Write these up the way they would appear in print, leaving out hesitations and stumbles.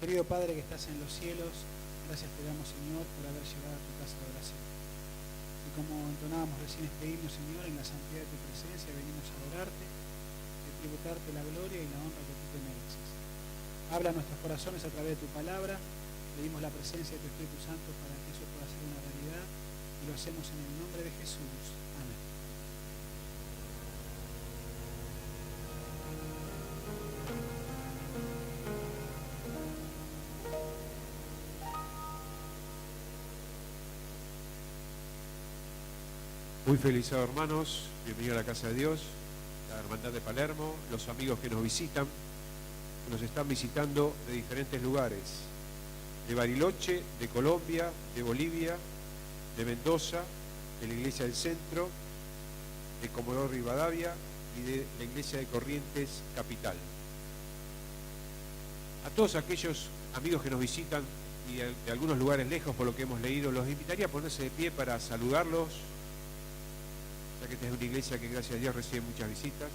Querido Padre que estás en los cielos, gracias te damos, Señor, por haber llegado a tu casa de oración. Y como entonábamos recién este himno, Señor, en la santidad de tu presencia venimos a adorarte, a tributarte la gloria y la honra que tú te mereces. Habla a nuestros corazones a través de tu palabra, pedimos la presencia de tu Espíritu Santo para que eso pueda ser una realidad y lo hacemos en el nombre de Jesús. Amén. Muy feliz sábado, hermanos, bienvenidos a la casa de Dios, la Hermandad de Palermo, los amigos que nos visitan, que nos están visitando de diferentes lugares, de Bariloche, de Colombia, de Bolivia, de Mendoza, de la Iglesia del Centro, de Comodoro Rivadavia y de la Iglesia de Corrientes Capital. A todos aquellos amigos que nos visitan y de algunos lugares lejos, por lo que hemos leído, los invitaría a ponerse de pie para saludarlos, ya que esta es una iglesia que gracias a Dios recibe muchas visitas.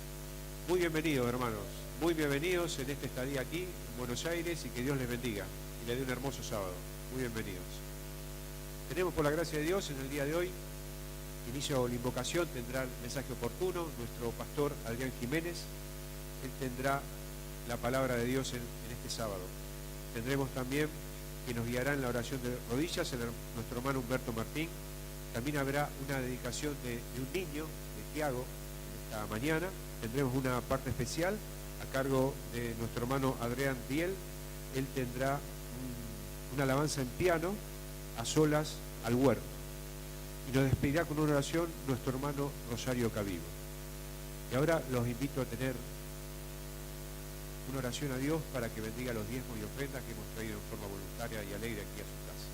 Muy bienvenidos, hermanos, muy bienvenidos en esta estadía aquí en Buenos Aires y que Dios les bendiga y les dé un hermoso sábado. Muy bienvenidos. Tenemos, por la gracia de Dios, en el día de hoy, inicio la invocación, tendrá el mensaje oportuno nuestro pastor Adrián Jiménez. Él tendrá la palabra de Dios en este sábado. Tendremos también que nos guiará en la oración de rodillas nuestro hermano Humberto Martín. También habrá una dedicación de un niño, de Tiago, esta mañana. Tendremos una parte especial a cargo de nuestro hermano Adrián Diel. Él tendrá una alabanza en piano, a solas, al huerto. Y nos despedirá con una oración nuestro hermano Rosario Cavivo. Y ahora los invito a tener una oración a Dios para que bendiga los diezmos y ofrendas que hemos traído en forma voluntaria y alegre aquí a su casa.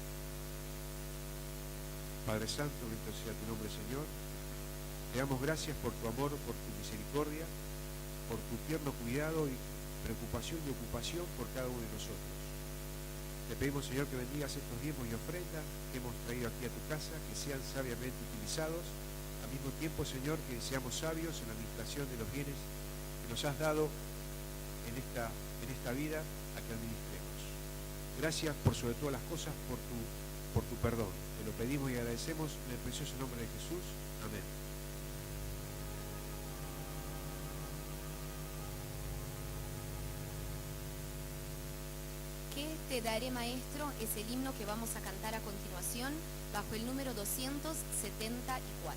Padre Santo, bendito sea tu nombre, Señor. Te damos gracias por tu amor, por tu misericordia, por tu tierno cuidado y preocupación y ocupación por cada uno de nosotros. Te pedimos, Señor, que bendigas estos diezmos y ofrendas que hemos traído aquí a tu casa, que sean sabiamente utilizados. Al mismo tiempo, Señor, que seamos sabios en la administración de los bienes que nos has dado en esta vida a que administremos. Gracias por sobre todas las cosas, por tu perdón. Te lo pedimos y agradecemos en el precioso nombre de Jesús. Amén. ¿Qué te daré, maestro? Es el himno que vamos a cantar a continuación bajo el número 274.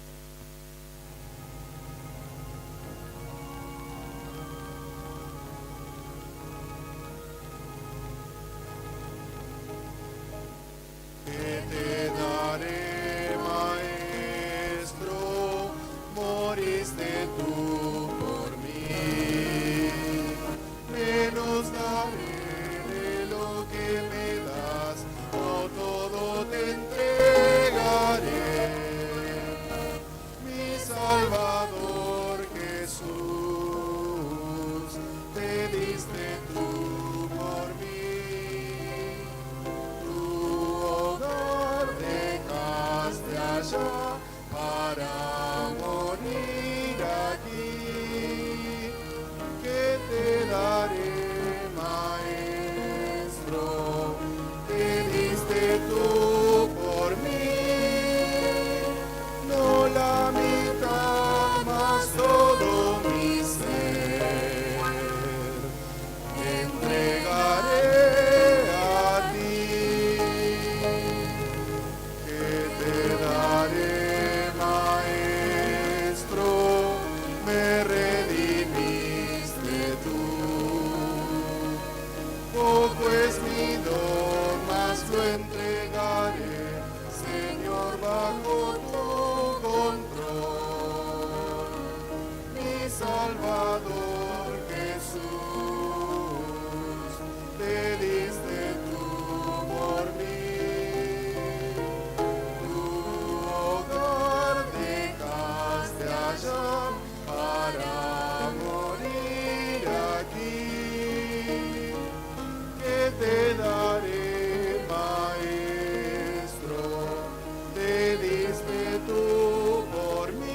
Tú por mí,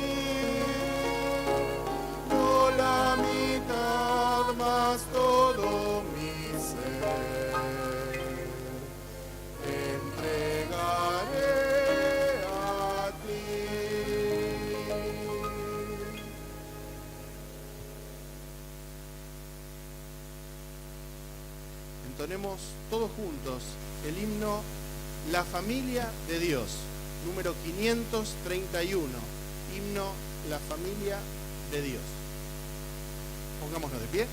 no la mía. entonemos todos juntos el himno La Familia de Dios, número 531, himno La Familia de Dios. Pongámonos de pie.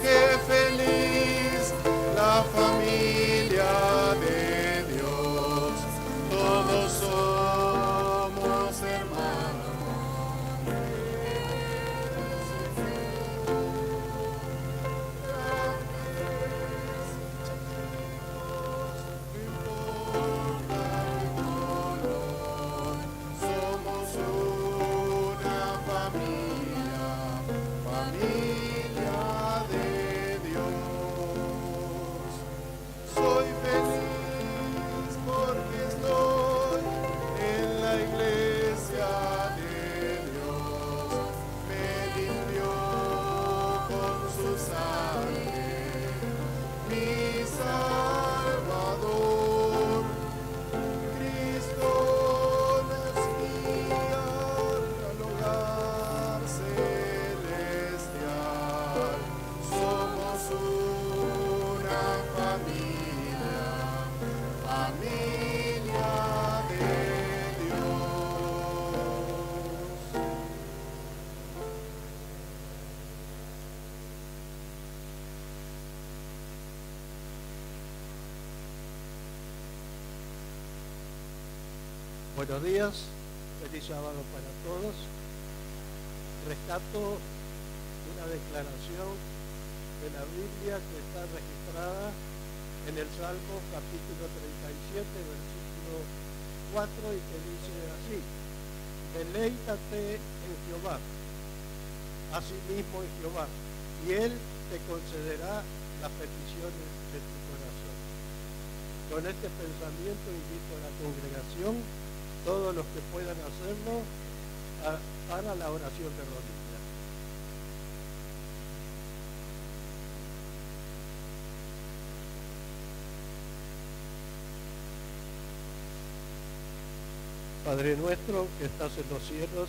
Qué feliz la familia de Dios, todos somos hermanos. Somos una familia, familia de Dios. Soy feliz porque estoy en la iglesia de Dios. Me limpió con su sangre, mi Salvador. Cristo nos guía al hogar celestial. Somos una familia, familia de Dios. Buenos días, feliz sábado para todos. Rescato una declaración de la Biblia que está registrada en el Salmo capítulo 37, versículo 4, y que dice así: deleítate en Jehová, asimismo en Jehová, y Él te concederá las peticiones de tu corazón. Con este pensamiento invito a la congregación, todos los que puedan hacerlo, para la oración de rodillas. Padre nuestro que estás en los cielos,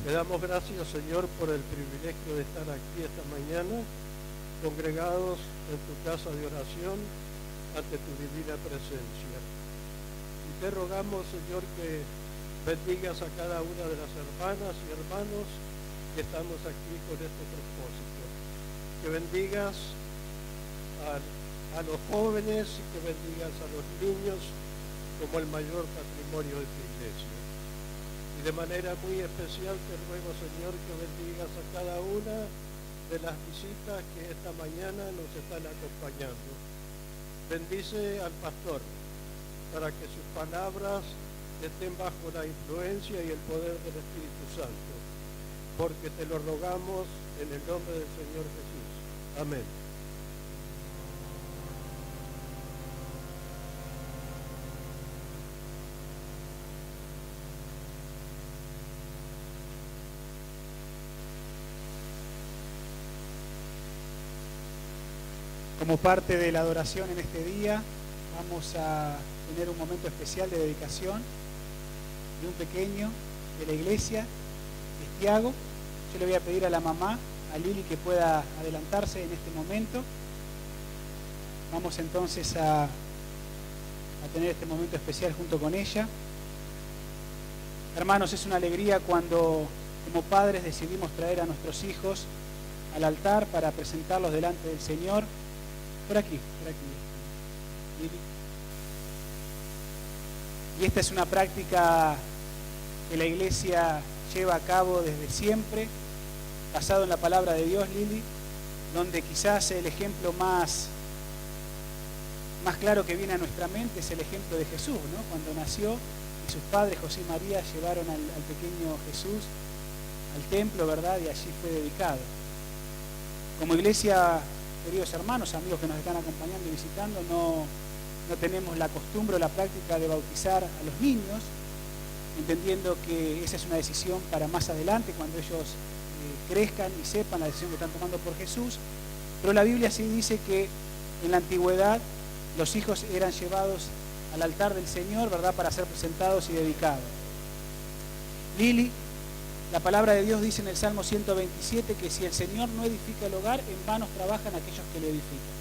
te damos gracias, Señor, por el privilegio de estar aquí esta mañana, congregados en tu casa de oración, ante tu divina presencia. Y te rogamos, Señor, que bendigas a cada una de las hermanas y hermanos que estamos aquí con este propósito. Que bendigas a los jóvenes y que bendigas a los niños como el mayor patrimonio de tu iglesia. Y de manera muy especial te ruego, Señor, que bendigas a cada una de las visitas que esta mañana nos están acompañando. Bendice al pastor para que sus palabras estén bajo la influencia y el poder del Espíritu Santo, porque te lo rogamos en el nombre del Señor Jesús. Amén. Como parte de la adoración en este día, vamos a tener un momento especial de dedicación de un pequeño de la iglesia, es Tiago. Yo le voy a pedir a la mamá, a Lili, que pueda adelantarse en este momento. Vamos entonces a tener este momento especial junto con ella. Hermanos, es una alegría cuando como padres decidimos traer a nuestros hijos al altar para presentarlos delante del Señor. Por aquí, Lili. Y esta es una práctica que la iglesia lleva a cabo desde siempre, basado en la palabra de Dios, Lili, donde quizás el ejemplo más claro que viene a nuestra mente es el ejemplo de Jesús, ¿no? Cuando nació y sus padres, José y María, llevaron al pequeño Jesús al templo, ¿verdad? Y allí fue dedicado. Como iglesia, queridos hermanos, amigos que nos están acompañando y visitando, no tenemos la costumbre o la práctica de bautizar a los niños, entendiendo que esa es una decisión para más adelante, cuando ellos crezcan y sepan la decisión que están tomando por Jesús. Pero la Biblia sí dice que en la antigüedad los hijos eran llevados al altar del Señor, ¿verdad?, para ser presentados y dedicados. Lili, la palabra de Dios dice en el Salmo 127 que si el Señor no edifica el hogar, en vano trabajan aquellos que lo edifican.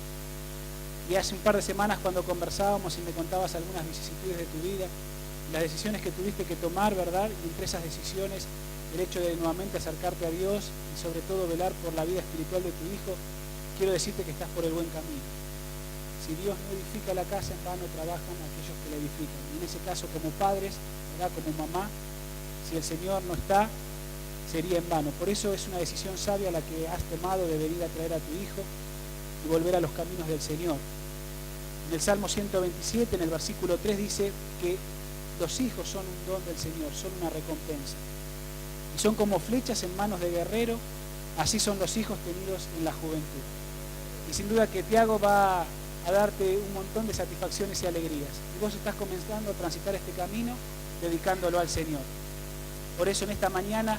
Y hace un par de semanas cuando conversábamos y me contabas algunas vicisitudes de tu vida, las decisiones que tuviste que tomar, ¿verdad?, y entre esas decisiones el hecho de nuevamente acercarte a Dios y sobre todo velar por la vida espiritual de tu hijo, quiero decirte que estás por el buen camino. Si Dios no edifica la casa, en vano trabajan aquellos que la edifican. Y en ese caso, como padres, ¿verdad?, como mamá, si el Señor no está, sería en vano. Por eso es una decisión sabia la que has tomado de venir a traer a tu hijo y volver a los caminos del Señor. En el Salmo 127, en el versículo 3, dice que los hijos son un don del Señor, son una recompensa. Y son como flechas en manos de guerrero, así son los hijos tenidos en la juventud. Y sin duda que Tiago va a darte un montón de satisfacciones y alegrías. Y vos estás comenzando a transitar este camino dedicándolo al Señor. Por eso en esta mañana,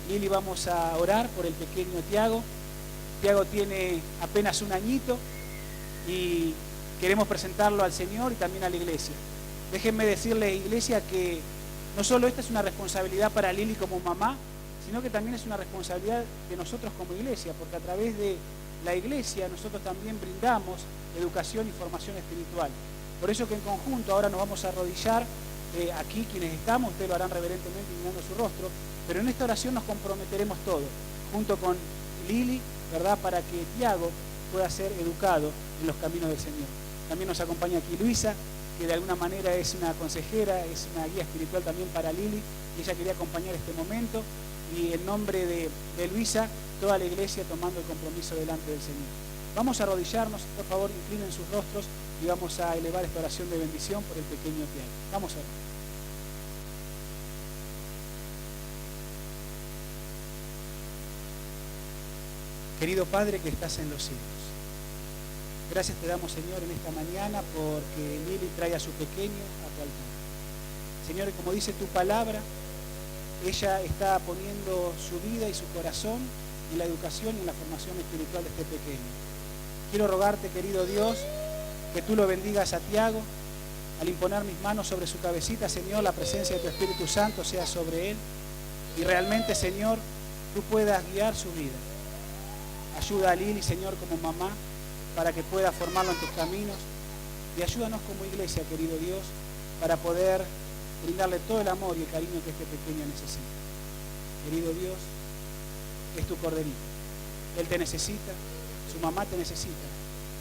Lili, vamos a orar por el pequeño Tiago. Tiago tiene apenas un añito y queremos presentarlo al Señor y también a la iglesia. Déjenme decirle, iglesia, que no solo esta es una responsabilidad para Lili como mamá, sino que también es una responsabilidad de nosotros como iglesia, porque a través de la iglesia nosotros también brindamos educación y formación espiritual. Por eso que en conjunto ahora nos vamos a arrodillar aquí quienes estamos, ustedes lo harán reverentemente mirando su rostro, pero en esta oración nos comprometeremos todos, junto con Lili, ¿verdad?, para que Tiago pueda ser educado en los caminos del Señor. También nos acompaña aquí Luisa, que de alguna manera es una consejera, es una guía espiritual también para Lili, y ella quería acompañar este momento, y en nombre de Luisa, toda la iglesia tomando el compromiso delante del Señor. Vamos a arrodillarnos, por favor, inclinen sus rostros y vamos a elevar esta oración de bendición por el pequeño Tiago. Vamos a orar. Querido Padre que estás en los cielos, gracias te damos, Señor, en esta mañana porque Lili trae a su pequeño a tu altar. Señor, como dice tu palabra, ella está poniendo su vida y su corazón en la educación y en la formación espiritual de este pequeño. Quiero rogarte, querido Dios, que tú lo bendigas a Tiago. Al imponer mis manos sobre su cabecita, Señor, la presencia de tu Espíritu Santo sea sobre él. Y realmente, Señor, tú puedas guiar su vida. Ayuda a Lili, Señor, como mamá, para que pueda formarlo en tus caminos. Y ayúdanos como iglesia, querido Dios, para poder brindarle todo el amor y el cariño que este pequeño necesita. Querido Dios, es tu corderito. Él te necesita, su mamá te necesita.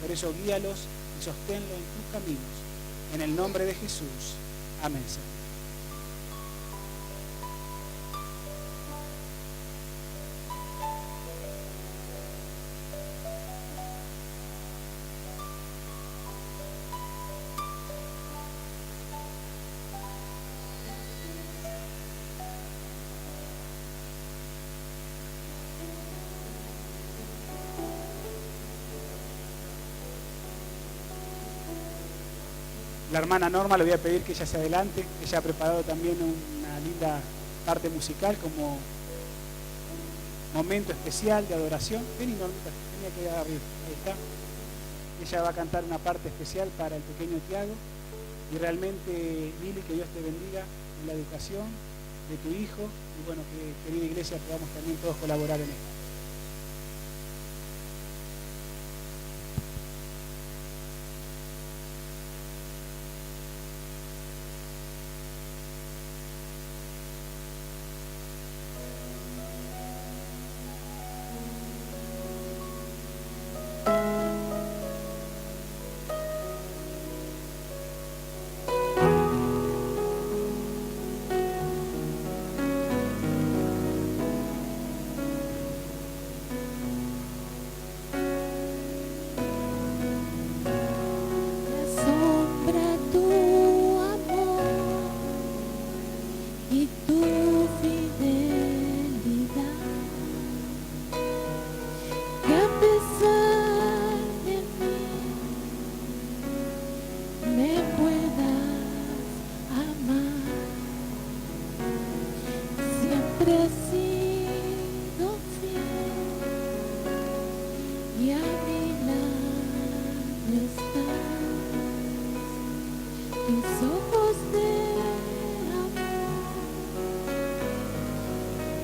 Por eso guíalos y sosténlos en tus caminos. En el nombre de Jesús. Amén, Señor. La hermana Norma le voy a pedir que ella se adelante. Ella ha preparado también una linda parte musical como momento especial de adoración. Vení, Normita, tenía que ir arriba. Ahí está. Ella va a cantar una parte especial para el pequeño Tiago. Y realmente, Lili, que Dios te bendiga en la educación de tu hijo. Y bueno, que querida iglesia podamos también todos colaborar en esto. y a mi lado estás. Tus ojos de amor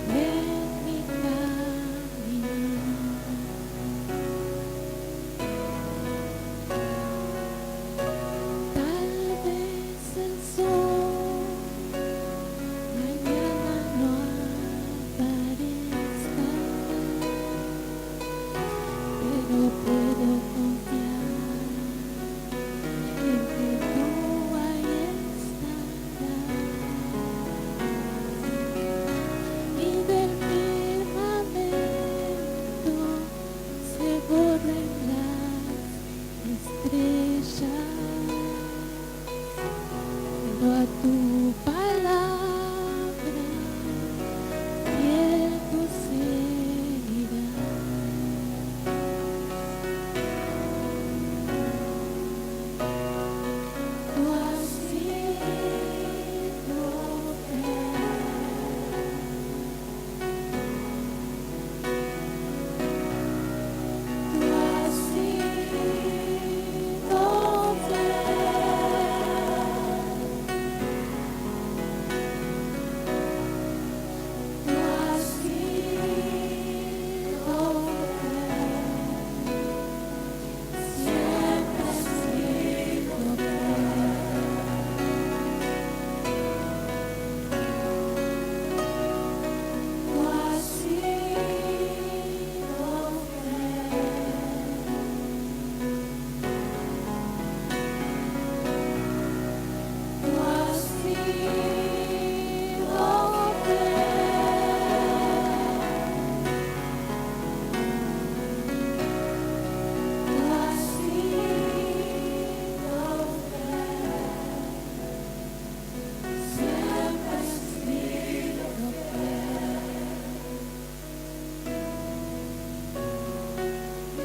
ven mi caminar. Tal vez el sol mañana no aparezca, pero puedo confiar en que tú ahí estarás. Y del firmamento se borran las estrellas, pero a tu palabra fiel tú seguirás. Tú has sido fiel. Tú has sido fiel. Tú has sido fiel. Siempre has sido fiel. Tú has sido fiel. Tú has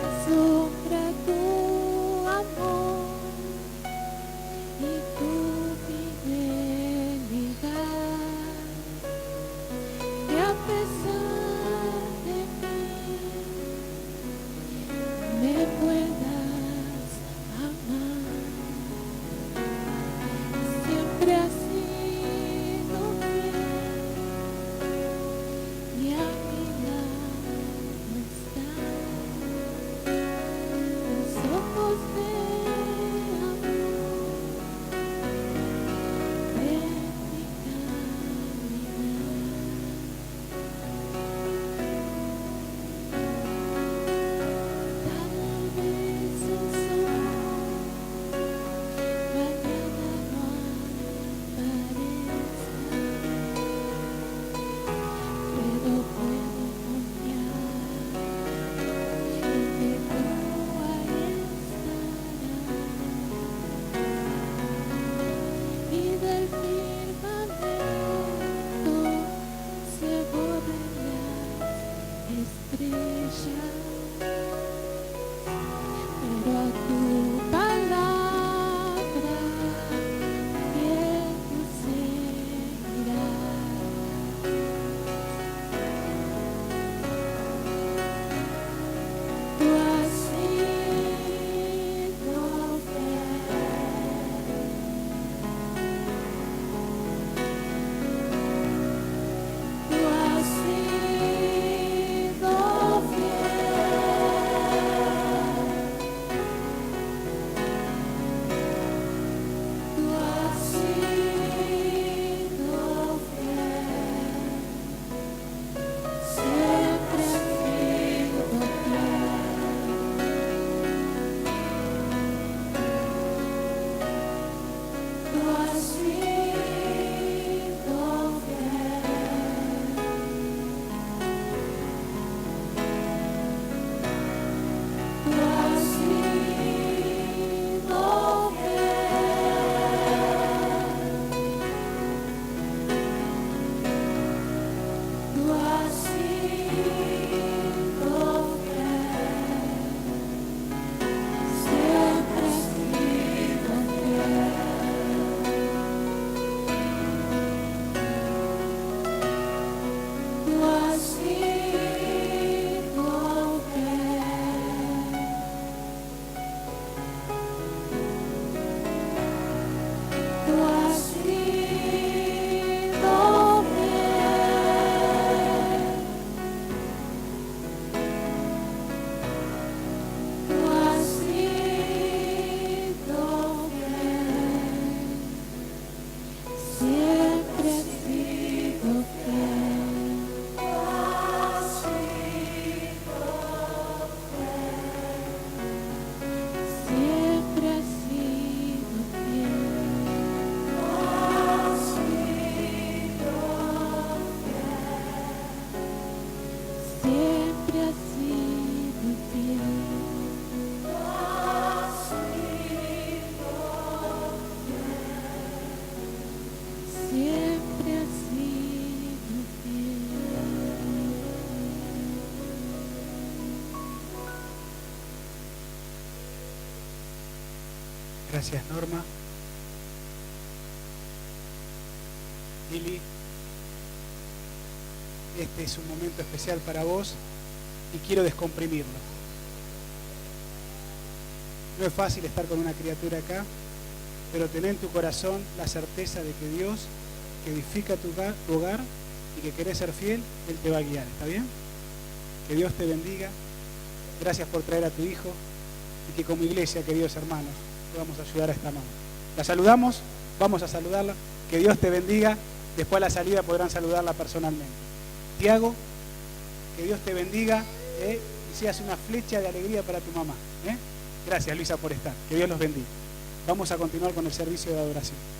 asombra tu amor y tu fidelidad, que a pesar de mí me puedas amar. Siempre has sido fiel y a mi lado estás. Tus ojos de amor ven mi caminar. Tal vez el sol mañana no aparezca, pero puedo confiar en que tú ahí estarás. Y del firmamento se borran las estrellas, pero a tu palabra fiel tú seguirás. Tú has sido fiel. Tú has sido fiel. Gracias, Norma. Lili, este es un momento especial para vos y quiero descomprimirlo. No es fácil estar con una criatura acá, pero ten en tu corazón la certeza de que Dios, que edifica tu hogar y que querés ser fiel, Él te va a guiar. ¿Está bien? Que Dios te bendiga. Gracias por traer a tu hijo y que como iglesia, queridos hermanos, podamos ayudar a esta mamá. La saludamos, vamos a saludarla. Que Dios te bendiga. Después a la salida podrán saludarla personalmente. Tiago, que Dios te bendiga y seas una flecha de alegría para tu mamá. Gracias, Luisa, por estar. Que Dios los bendiga. Vamos a continuar con el servicio de adoración.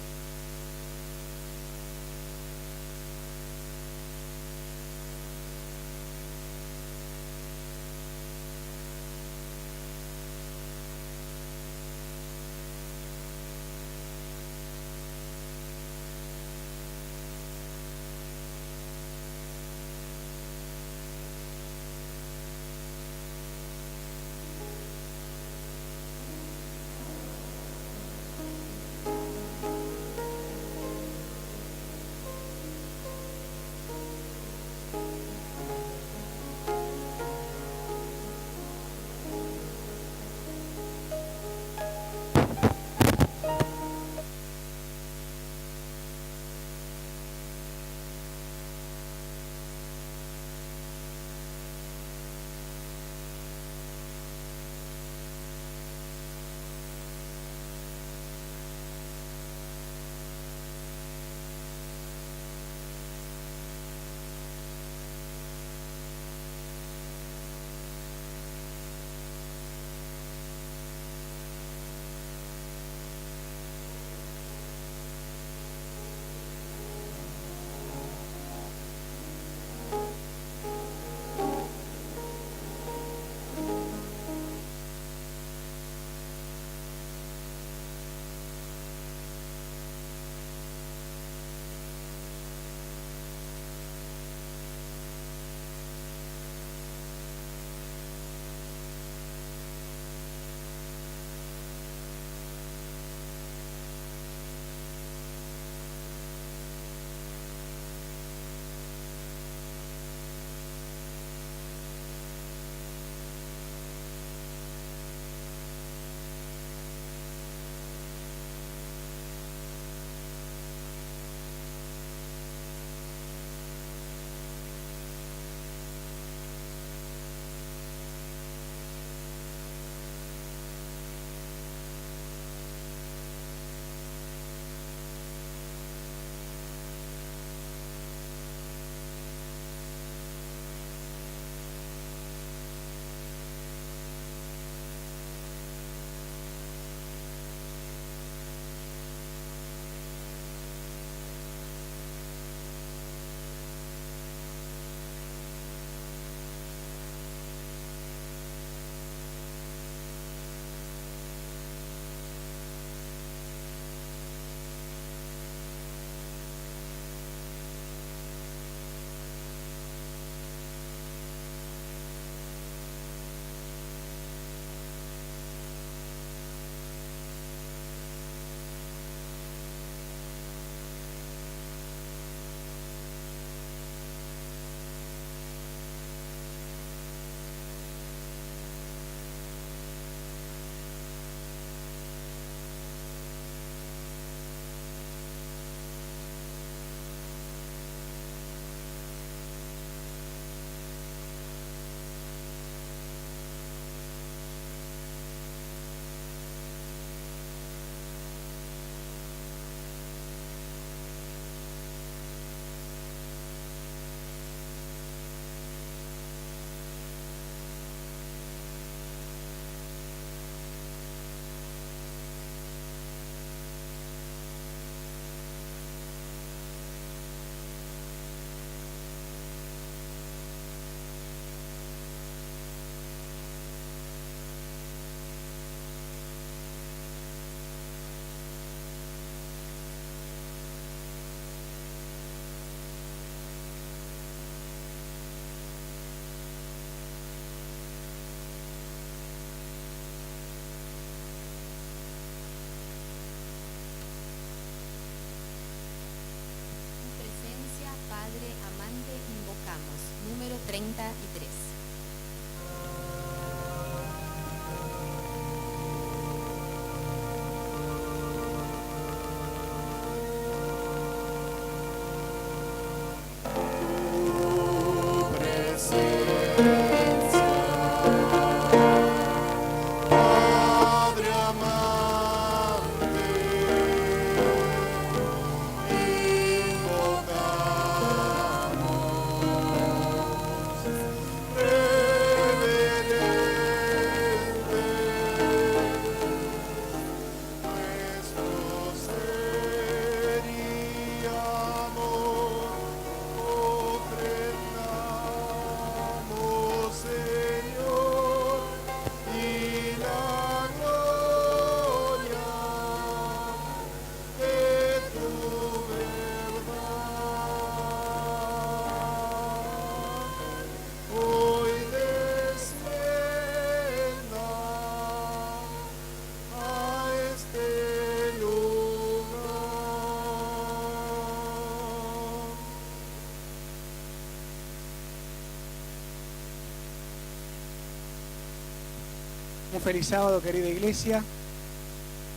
Un feliz sábado, querida iglesia.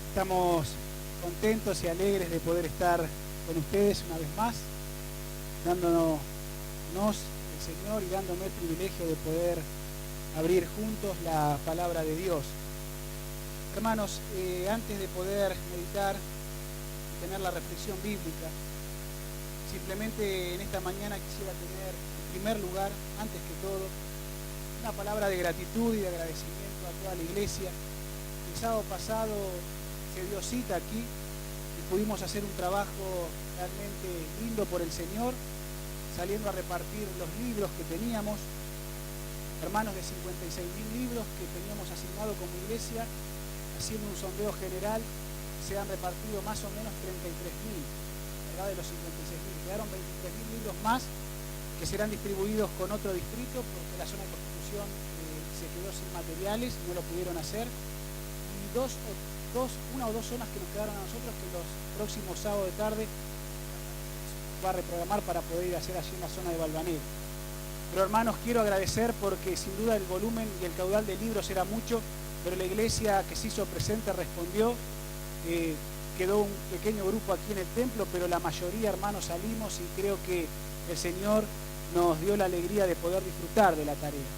Estamos contentos y alegres de poder estar con ustedes una vez más, dándonos el Señor y dándome el privilegio de poder abrir juntos la palabra de Dios. Hermanos, antes de poder meditar y tener la reflexión bíblica, simplemente en esta mañana quisiera tener, en primer lugar, antes que todo, una palabra de gratitud y de agradecimiento a toda la iglesia. El sábado pasado se dio cita aquí y pudimos hacer un trabajo realmente lindo por el Señor, saliendo a repartir los libros que teníamos, hermanos, de 56.000 libros que teníamos asignado como iglesia. Haciendo un sondeo general, se han repartido más o menos 33.000, ¿verdad? De los 56.000. Quedaron 23.000 libros más que serán distribuidos con otro distrito porque la zona de Constitución se quedó sin materiales, no lo pudieron hacer. Y una o dos zonas que nos quedaron a nosotros que los próximos sábados de tarde va a reprogramar para poder ir a hacer allí en la zona de Balvanera. Pero hermanos, quiero agradecer porque sin duda el volumen y el caudal de libros era mucho, pero la iglesia que se hizo presente respondió. Quedó un pequeño grupo aquí en el templo, pero la mayoría, hermanos, salimos y creo que el Señor nos dio la alegría de poder disfrutar de la tarea.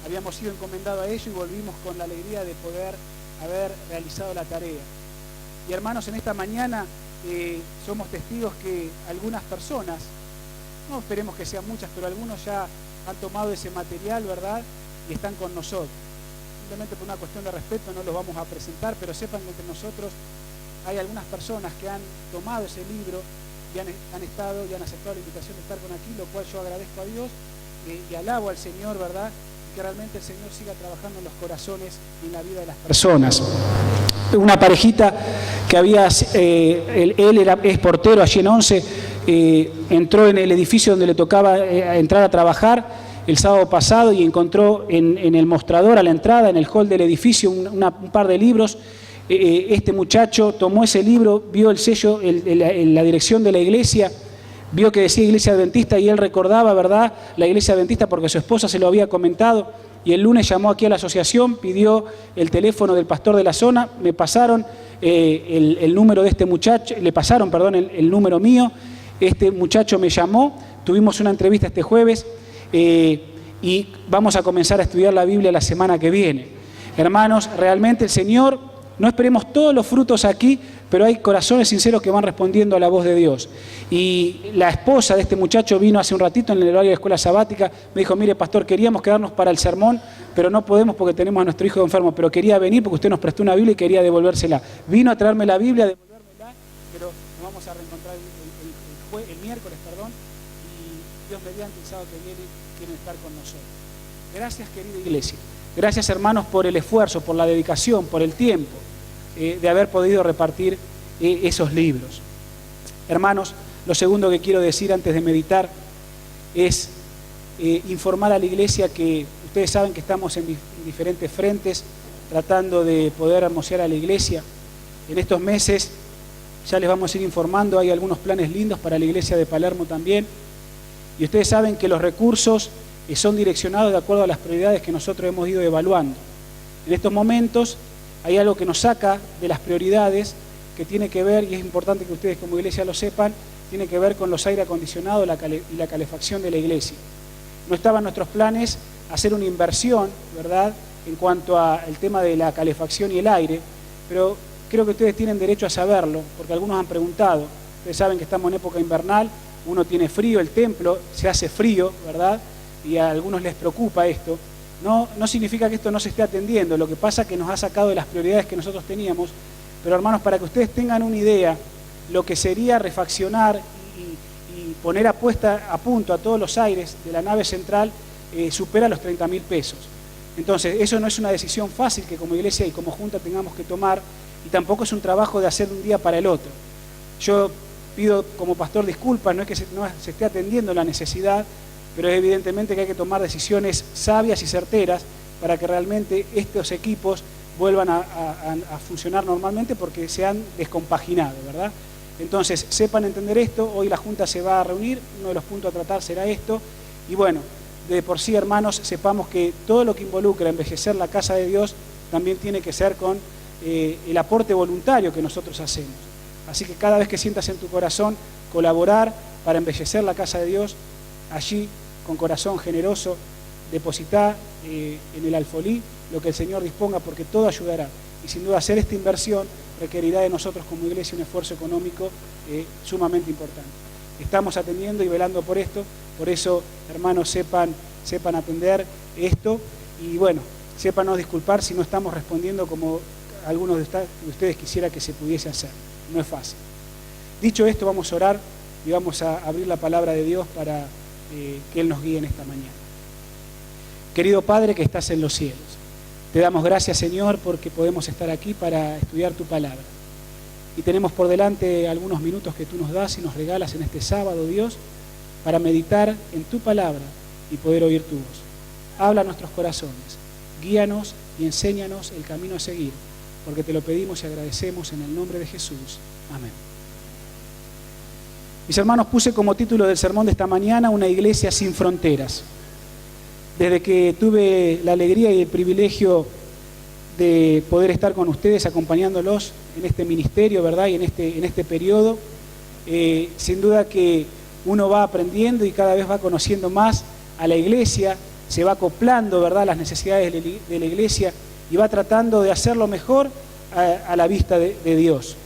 Habíamos sido encomendados a ello y volvimos con la alegría de poder haber realizado la tarea. Y hermanos, en esta mañana somos testigos que algunas personas, no esperemos que sean muchas, pero algunos ya han tomado ese material, ¿verdad? Y están con nosotros. Simplemente por una cuestión de respeto no los vamos a presentar, pero sepan que entre nosotros hay algunas personas que han tomado ese libro y han estado y han aceptado la invitación de estar con aquí, lo cual yo agradezco a Dios y alabo al Señor, ¿verdad? Y que realmente el Señor siga trabajando en los corazones y en la vida de las personas. Una parejita que había, él es portero allí en 11, entró en el edificio donde le tocaba entrar a trabajar el sábado pasado y encontró en el mostrador a la entrada, en el hall del edificio, un par de libros. Este muchacho tomó ese libro, vio el sello, la dirección de la iglesia, vio que decía Iglesia Adventista y él recordaba, ¿verdad?, la Iglesia Adventista porque su esposa se lo había comentado. Y el lunes llamó aquí a la asociación, pidió el teléfono del pastor de la zona, me pasaron el número de este muchacho, le pasaron, perdón, el número mío. Este muchacho me llamó, tuvimos una entrevista este jueves. Y vamos a comenzar a estudiar la Biblia la semana que viene. Hermanos, realmente el Señor, no esperemos todos los frutos aquí, pero hay corazones sinceros que van respondiendo a la voz de Dios. Y la esposa de este muchacho vino hace un ratito en el horario de escuela sabática, me dijo, mire pastor, queríamos quedarnos para el sermón, pero no podemos porque tenemos a nuestro hijo enfermo, pero quería venir porque usted nos prestó una Biblia y quería devolvérsela. Vino a traerme la Biblia, devolvérmela, pero nos vamos a reencontrar el miércoles, perdón, y Dios mediante el sábado que viene quieren estar con nosotros. Gracias, querida iglesia. Gracias, hermanos, por el esfuerzo, por la dedicación, por el tiempo de haber podido repartir esos libros. Hermanos, lo segundo que quiero decir antes de meditar es informar a la iglesia que ustedes saben que estamos en diferentes frentes tratando de poder hermosear a la iglesia. En estos meses ya les vamos a ir informando, hay algunos planes lindos para la iglesia de Palermo también. Y ustedes saben que los recursos son direccionados de acuerdo a las prioridades que nosotros hemos ido evaluando. En estos momentos hay algo que nos saca de las prioridades que tiene que ver, y es importante que ustedes como iglesia lo sepan, tiene que ver con los aire acondicionados y la calefacción de la iglesia. No estaba en nuestros planes hacer una inversión, ¿verdad?, en cuanto al tema de la calefacción y el aire, pero creo que ustedes tienen derecho a saberlo, porque algunos han preguntado. Ustedes saben que estamos en época invernal, uno tiene frío, el templo se hace frío, ¿verdad? Y a algunos les preocupa esto. No significa que esto no se esté atendiendo, lo que pasa es que nos ha sacado de las prioridades que nosotros teníamos. Pero hermanos, para que ustedes tengan una idea, lo que sería refaccionar y poner a punto a todos los aires de la nave central supera los 30.000 pesos. Entonces, eso no es una decisión fácil que como iglesia y como junta tengamos que tomar, y tampoco es un trabajo de hacer de un día para el otro. Yo pido como pastor disculpas, no es que no se esté atendiendo la necesidad, pero es evidentemente que hay que tomar decisiones sabias y certeras para que realmente estos equipos vuelvan a funcionar normalmente porque se han descompaginado, ¿verdad? Entonces, sepan entender esto, hoy la Junta se va a reunir, uno de los puntos a tratar será esto, y bueno, de por sí, hermanos, sepamos que todo lo que involucra envejecer la casa de Dios también tiene que ser con el aporte voluntario que nosotros hacemos. Así que cada vez que sientas en tu corazón colaborar para embellecer la casa de Dios, allí con corazón generoso, depositá en el alfolí lo que el Señor disponga, porque todo ayudará. Y sin duda hacer esta inversión requerirá de nosotros como iglesia un esfuerzo económico sumamente importante. Estamos atendiendo y velando por esto, por eso, hermanos, sepan atender esto y bueno, sépanos disculpar si no estamos respondiendo como algunos de ustedes quisiera que se pudiese hacer. No es fácil. Dicho esto, vamos a orar y vamos a abrir la palabra de Dios para que Él nos guíe en esta mañana. Querido Padre que estás en los cielos, te damos gracias, Señor, porque podemos estar aquí para estudiar tu palabra. Y tenemos por delante algunos minutos que tú nos das y nos regalas en este sábado, Dios, para meditar en tu palabra y poder oír tu voz. Habla a nuestros corazones, guíanos y enséñanos el camino a seguir, porque te lo pedimos y agradecemos en el nombre de Jesús. Amén. Mis hermanos, puse como título del sermón de esta mañana una iglesia sin fronteras. Desde que tuve la alegría y el privilegio de poder estar con ustedes acompañándolos en este ministerio, ¿verdad? Y en este periodo, sin duda que uno va aprendiendo y cada vez va conociendo más a la iglesia, se va acoplando, ¿verdad?, a las necesidades de la iglesia y va tratando de hacerlo mejor a la vista de Dios.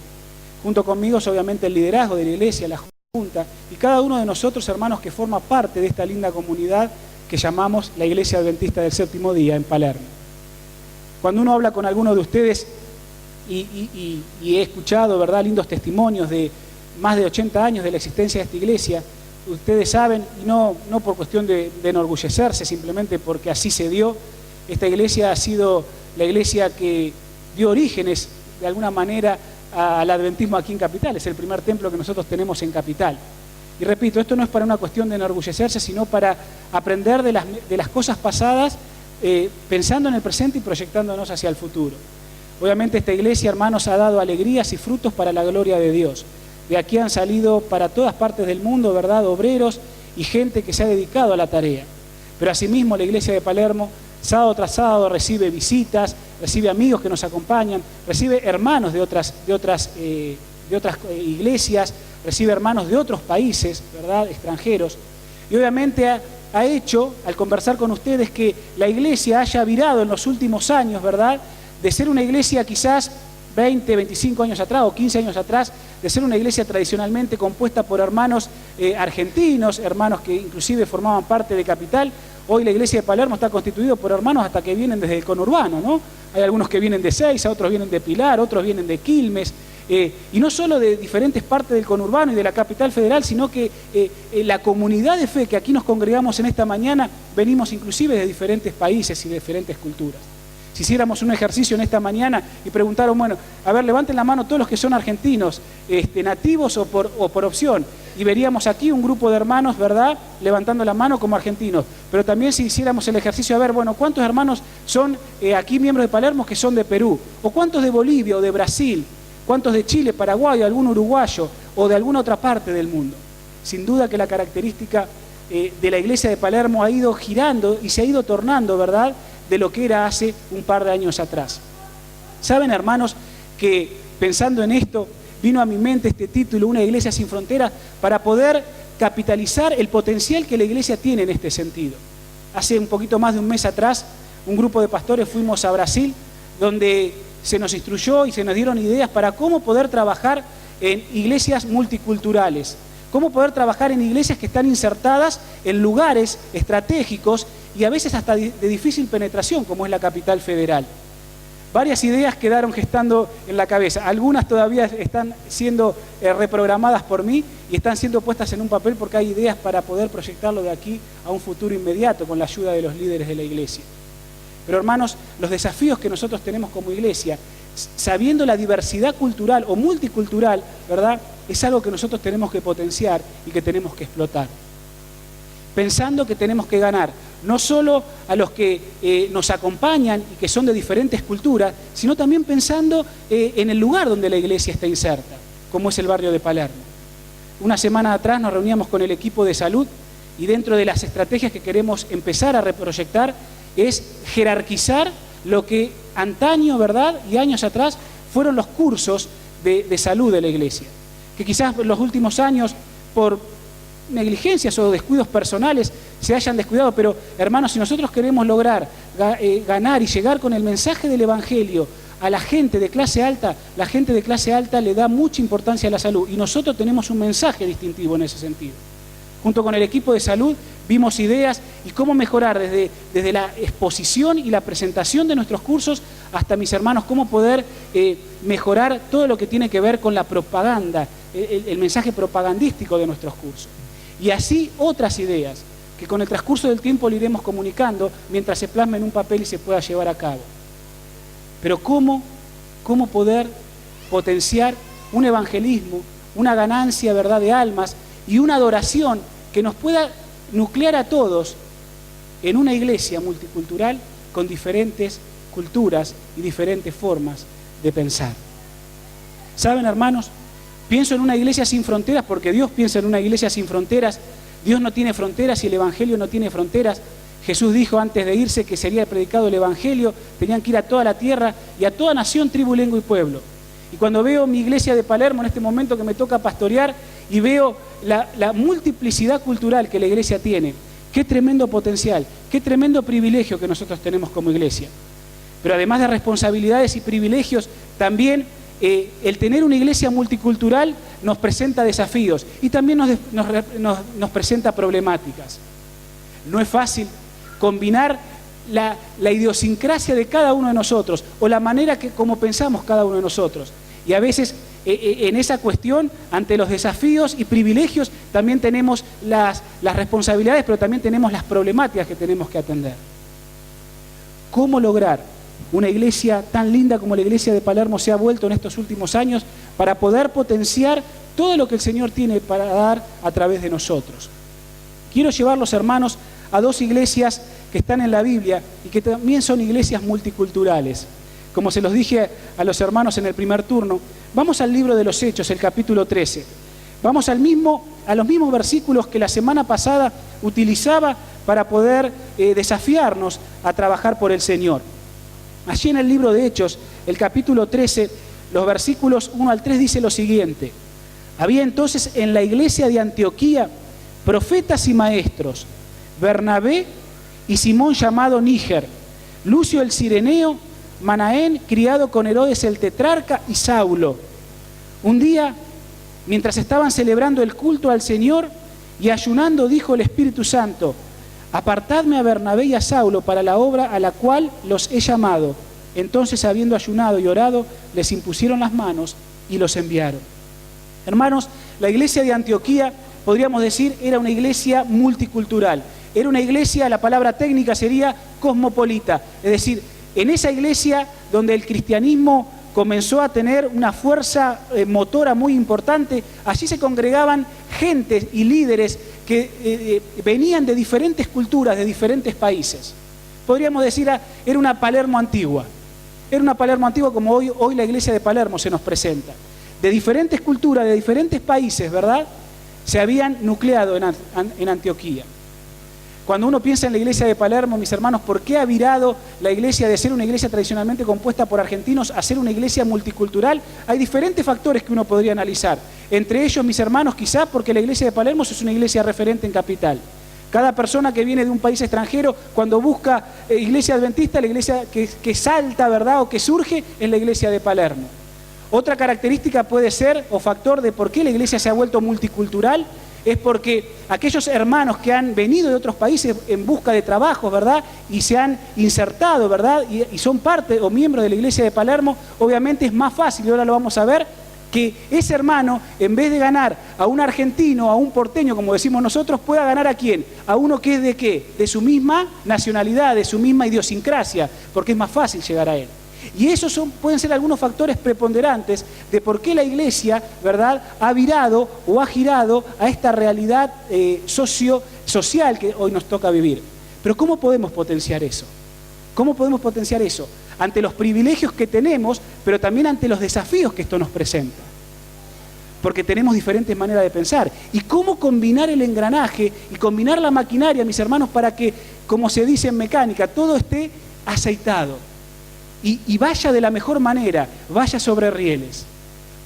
Junto conmigo es obviamente el liderazgo de la iglesia, la junta, y cada uno de nosotros, hermanos, que forma parte de esta linda comunidad que llamamos la Iglesia Adventista del Séptimo Día en Palermo. Cuando uno habla con alguno de ustedes, y he escuchado, ¿verdad?, lindos testimonios de más de 80 años de la existencia de esta iglesia, ustedes saben, y no por cuestión de enorgullecerse, simplemente porque así se dio, esta iglesia ha sido la iglesia que dio orígenes, de alguna manera, al adventismo aquí en Capital. Es el primer templo que nosotros tenemos en Capital. Y repito, esto no es para una cuestión de enorgullecerse, sino para aprender de las cosas pasadas, pensando en el presente y proyectándonos hacia el futuro. Obviamente esta iglesia, hermanos, ha dado alegrías y frutos para la gloria de Dios. De aquí han salido para todas partes del mundo, ¿verdad?, obreros y gente que se ha dedicado a la tarea. Pero asimismo la iglesia de Palermo, sábado tras sábado, recibe visitas, recibe amigos que nos acompañan, recibe hermanos de otras iglesias, recibe hermanos de otros países, ¿verdad?, extranjeros. Y obviamente ha hecho, al conversar con ustedes, que la iglesia haya virado en los últimos años, ¿verdad?, de ser una iglesia quizás 20, 25 años atrás o 15 años atrás, de ser una iglesia tradicionalmente compuesta por hermanos argentinos, hermanos que inclusive formaban parte de Capital. Hoy la iglesia de Palermo está constituida por hermanos hasta que vienen desde el conurbano, ¿no? Hay algunos que vienen de Seiza, otros vienen de Pilar, otros vienen de Quilmes, y no solo de diferentes partes del conurbano y de la capital federal, sino que la comunidad de fe que aquí nos congregamos en esta mañana, venimos inclusive de diferentes países y de diferentes culturas. Si hiciéramos un ejercicio en esta mañana y preguntaron, bueno, a ver, levanten la mano todos los que son argentinos, nativos o por opción, y veríamos aquí un grupo de hermanos, ¿verdad?, levantando la mano como argentinos. Pero también si hiciéramos el ejercicio, a ver, bueno, ¿cuántos hermanos son aquí miembros de Palermo que son de Perú? ¿O cuántos de Bolivia o de Brasil? ¿Cuántos de Chile, Paraguay, algún uruguayo o de alguna otra parte del mundo? Sin duda que la característica de la iglesia de Palermo ha ido girando y se ha ido tornando, ¿verdad?, de lo que era hace un par de años atrás. Saben, hermanos, que pensando en esto, vino a mi mente este título, Una iglesia sin fronteras, para poder capitalizar el potencial que la iglesia tiene en este sentido. Hace un poquito más de un mes atrás, un grupo de pastores fuimos a Brasil, donde se nos instruyó y se nos dieron ideas para cómo poder trabajar en iglesias multiculturales, cómo poder trabajar en iglesias que están insertadas en lugares estratégicos y a veces hasta de difícil penetración, como es la capital federal. Varias ideas quedaron gestando en la cabeza. Algunas todavía están siendo reprogramadas por mí y están siendo puestas en un papel porque hay ideas para poder proyectarlo de aquí a un futuro inmediato con la ayuda de los líderes de la iglesia. Pero hermanos, los desafíos que nosotros tenemos como iglesia, sabiendo la diversidad cultural o multicultural, ¿verdad?, es algo que nosotros tenemos que potenciar y que tenemos que explotar. Pensando que tenemos que ganar no solo a los que nos acompañan y que son de diferentes culturas, sino también pensando en el lugar donde la iglesia está inserta, como es el barrio de Palermo. Una semana atrás nos reuníamos con el equipo de salud y dentro de las estrategias que queremos empezar a reproyectar es jerarquizar lo que antaño, ¿verdad? Y años atrás fueron los cursos de salud de la iglesia. Que quizás en los últimos años, por negligencias o descuidos personales, se hayan descuidado. Pero, hermanos, si nosotros queremos lograr ganar y llegar con el mensaje del Evangelio a la gente de clase alta, la gente de clase alta le da mucha importancia a la salud. Y nosotros tenemos un mensaje distintivo en ese sentido. Junto con el equipo de salud vimos ideas y cómo mejorar desde la exposición y la presentación de nuestros cursos hasta, mis hermanos, cómo poder mejorar todo lo que tiene que ver con la propaganda, el mensaje propagandístico de nuestros cursos. Y así otras ideas que con el transcurso del tiempo le iremos comunicando mientras se plasme en un papel y se pueda llevar a cabo. Pero ¿cómo poder potenciar un evangelismo, una ganancia, ¿verdad?, de almas y una adoración que nos pueda nuclear a todos en una iglesia multicultural con diferentes culturas y diferentes formas de pensar? ¿Saben, hermanos? Pienso en una iglesia sin fronteras porque Dios piensa en una iglesia sin fronteras. Dios no tiene fronteras y el Evangelio no tiene fronteras. Jesús dijo antes de irse que sería predicado el Evangelio, tenían que ir a toda la tierra y a toda nación, tribu, lengua y pueblo. Y cuando veo mi iglesia de Palermo en este momento que me toca pastorear y veo la multiplicidad cultural que la iglesia tiene, qué tremendo potencial, qué tremendo privilegio que nosotros tenemos como iglesia. Pero además de responsabilidades y privilegios, también el tener una iglesia multicultural nos presenta desafíos y también nos presenta problemáticas. No es fácil combinar la idiosincrasia de cada uno de nosotros o la manera como pensamos cada uno de nosotros. Y a veces en esa cuestión, ante los desafíos y privilegios, también tenemos las responsabilidades, pero también tenemos las problemáticas que tenemos que atender. ¿Cómo lograr una iglesia tan linda como la iglesia de Palermo se ha vuelto en estos últimos años para poder potenciar todo lo que el Señor tiene para dar a través de nosotros? Quiero llevar, los hermanos, a dos iglesias que están en la Biblia y que también son iglesias multiculturales. Como se los dije a los hermanos en el primer turno, vamos al libro de los Hechos, el capítulo 13. Vamos a los mismos versículos que la semana pasada utilizaba para poder desafiarnos a trabajar por el Señor. Allí en el libro de Hechos, el capítulo 13, los versículos 1 al 3 dice lo siguiente: había entonces en la iglesia de Antioquía profetas y maestros, Bernabé y Simón llamado Níger, Lucio el Cireneo, Manaén, criado con Herodes el tetrarca, y Saulo. Un día, mientras estaban celebrando el culto al Señor y ayunando, dijo el Espíritu Santo: apartadme a Bernabé y a Saulo para la obra a la cual los he llamado. Entonces, habiendo ayunado y orado, les impusieron las manos y los enviaron. Hermanos, la iglesia de Antioquía, podríamos decir, era una iglesia multicultural. Era una iglesia, la palabra técnica sería cosmopolita. Es decir, en esa iglesia donde el cristianismo comenzó a tener una fuerza motora muy importante, allí se congregaban gentes y líderes que venían de diferentes culturas, de diferentes países. Podríamos decir, era una Palermo antigua. Era una Palermo antigua como hoy la iglesia de Palermo se nos presenta. De diferentes culturas, de diferentes países, ¿verdad?, se habían nucleado en Antioquía. Cuando uno piensa en la iglesia de Palermo, mis hermanos, ¿por qué ha virado la iglesia de ser una iglesia tradicionalmente compuesta por argentinos a ser una iglesia multicultural? Hay diferentes factores que uno podría analizar. Entre ellos, mis hermanos, quizás porque la iglesia de Palermo es una iglesia referente en capital. Cada persona que viene de un país extranjero, cuando busca iglesia adventista, la iglesia que salta, ¿verdad?, o que surge, es la iglesia de Palermo. Otra característica puede ser, o factor de por qué la iglesia se ha vuelto multicultural, es porque aquellos hermanos que han venido de otros países en busca de trabajo, ¿verdad?, y se han insertado, ¿verdad?, y son parte o miembros de la iglesia de Palermo, obviamente es más fácil, y ahora lo vamos a ver, que ese hermano, en vez de ganar a un argentino, a un porteño, como decimos nosotros, pueda ganar ¿a quién? A uno que es de ¿qué? De su misma nacionalidad, de su misma idiosincrasia, porque es más fácil llegar a él. Y esos pueden ser algunos factores preponderantes de por qué la iglesia, ¿verdad?, ha virado o ha girado a esta realidad social que hoy nos toca vivir. Pero ¿cómo podemos potenciar eso? ¿Cómo podemos potenciar eso? Ante los privilegios que tenemos, pero también ante los desafíos que esto nos presenta. Porque tenemos diferentes maneras de pensar. ¿Y cómo combinar el engranaje y combinar la maquinaria, mis hermanos, para que, como se dice en mecánica, todo esté aceitado? y vaya de la mejor manera, vaya sobre rieles.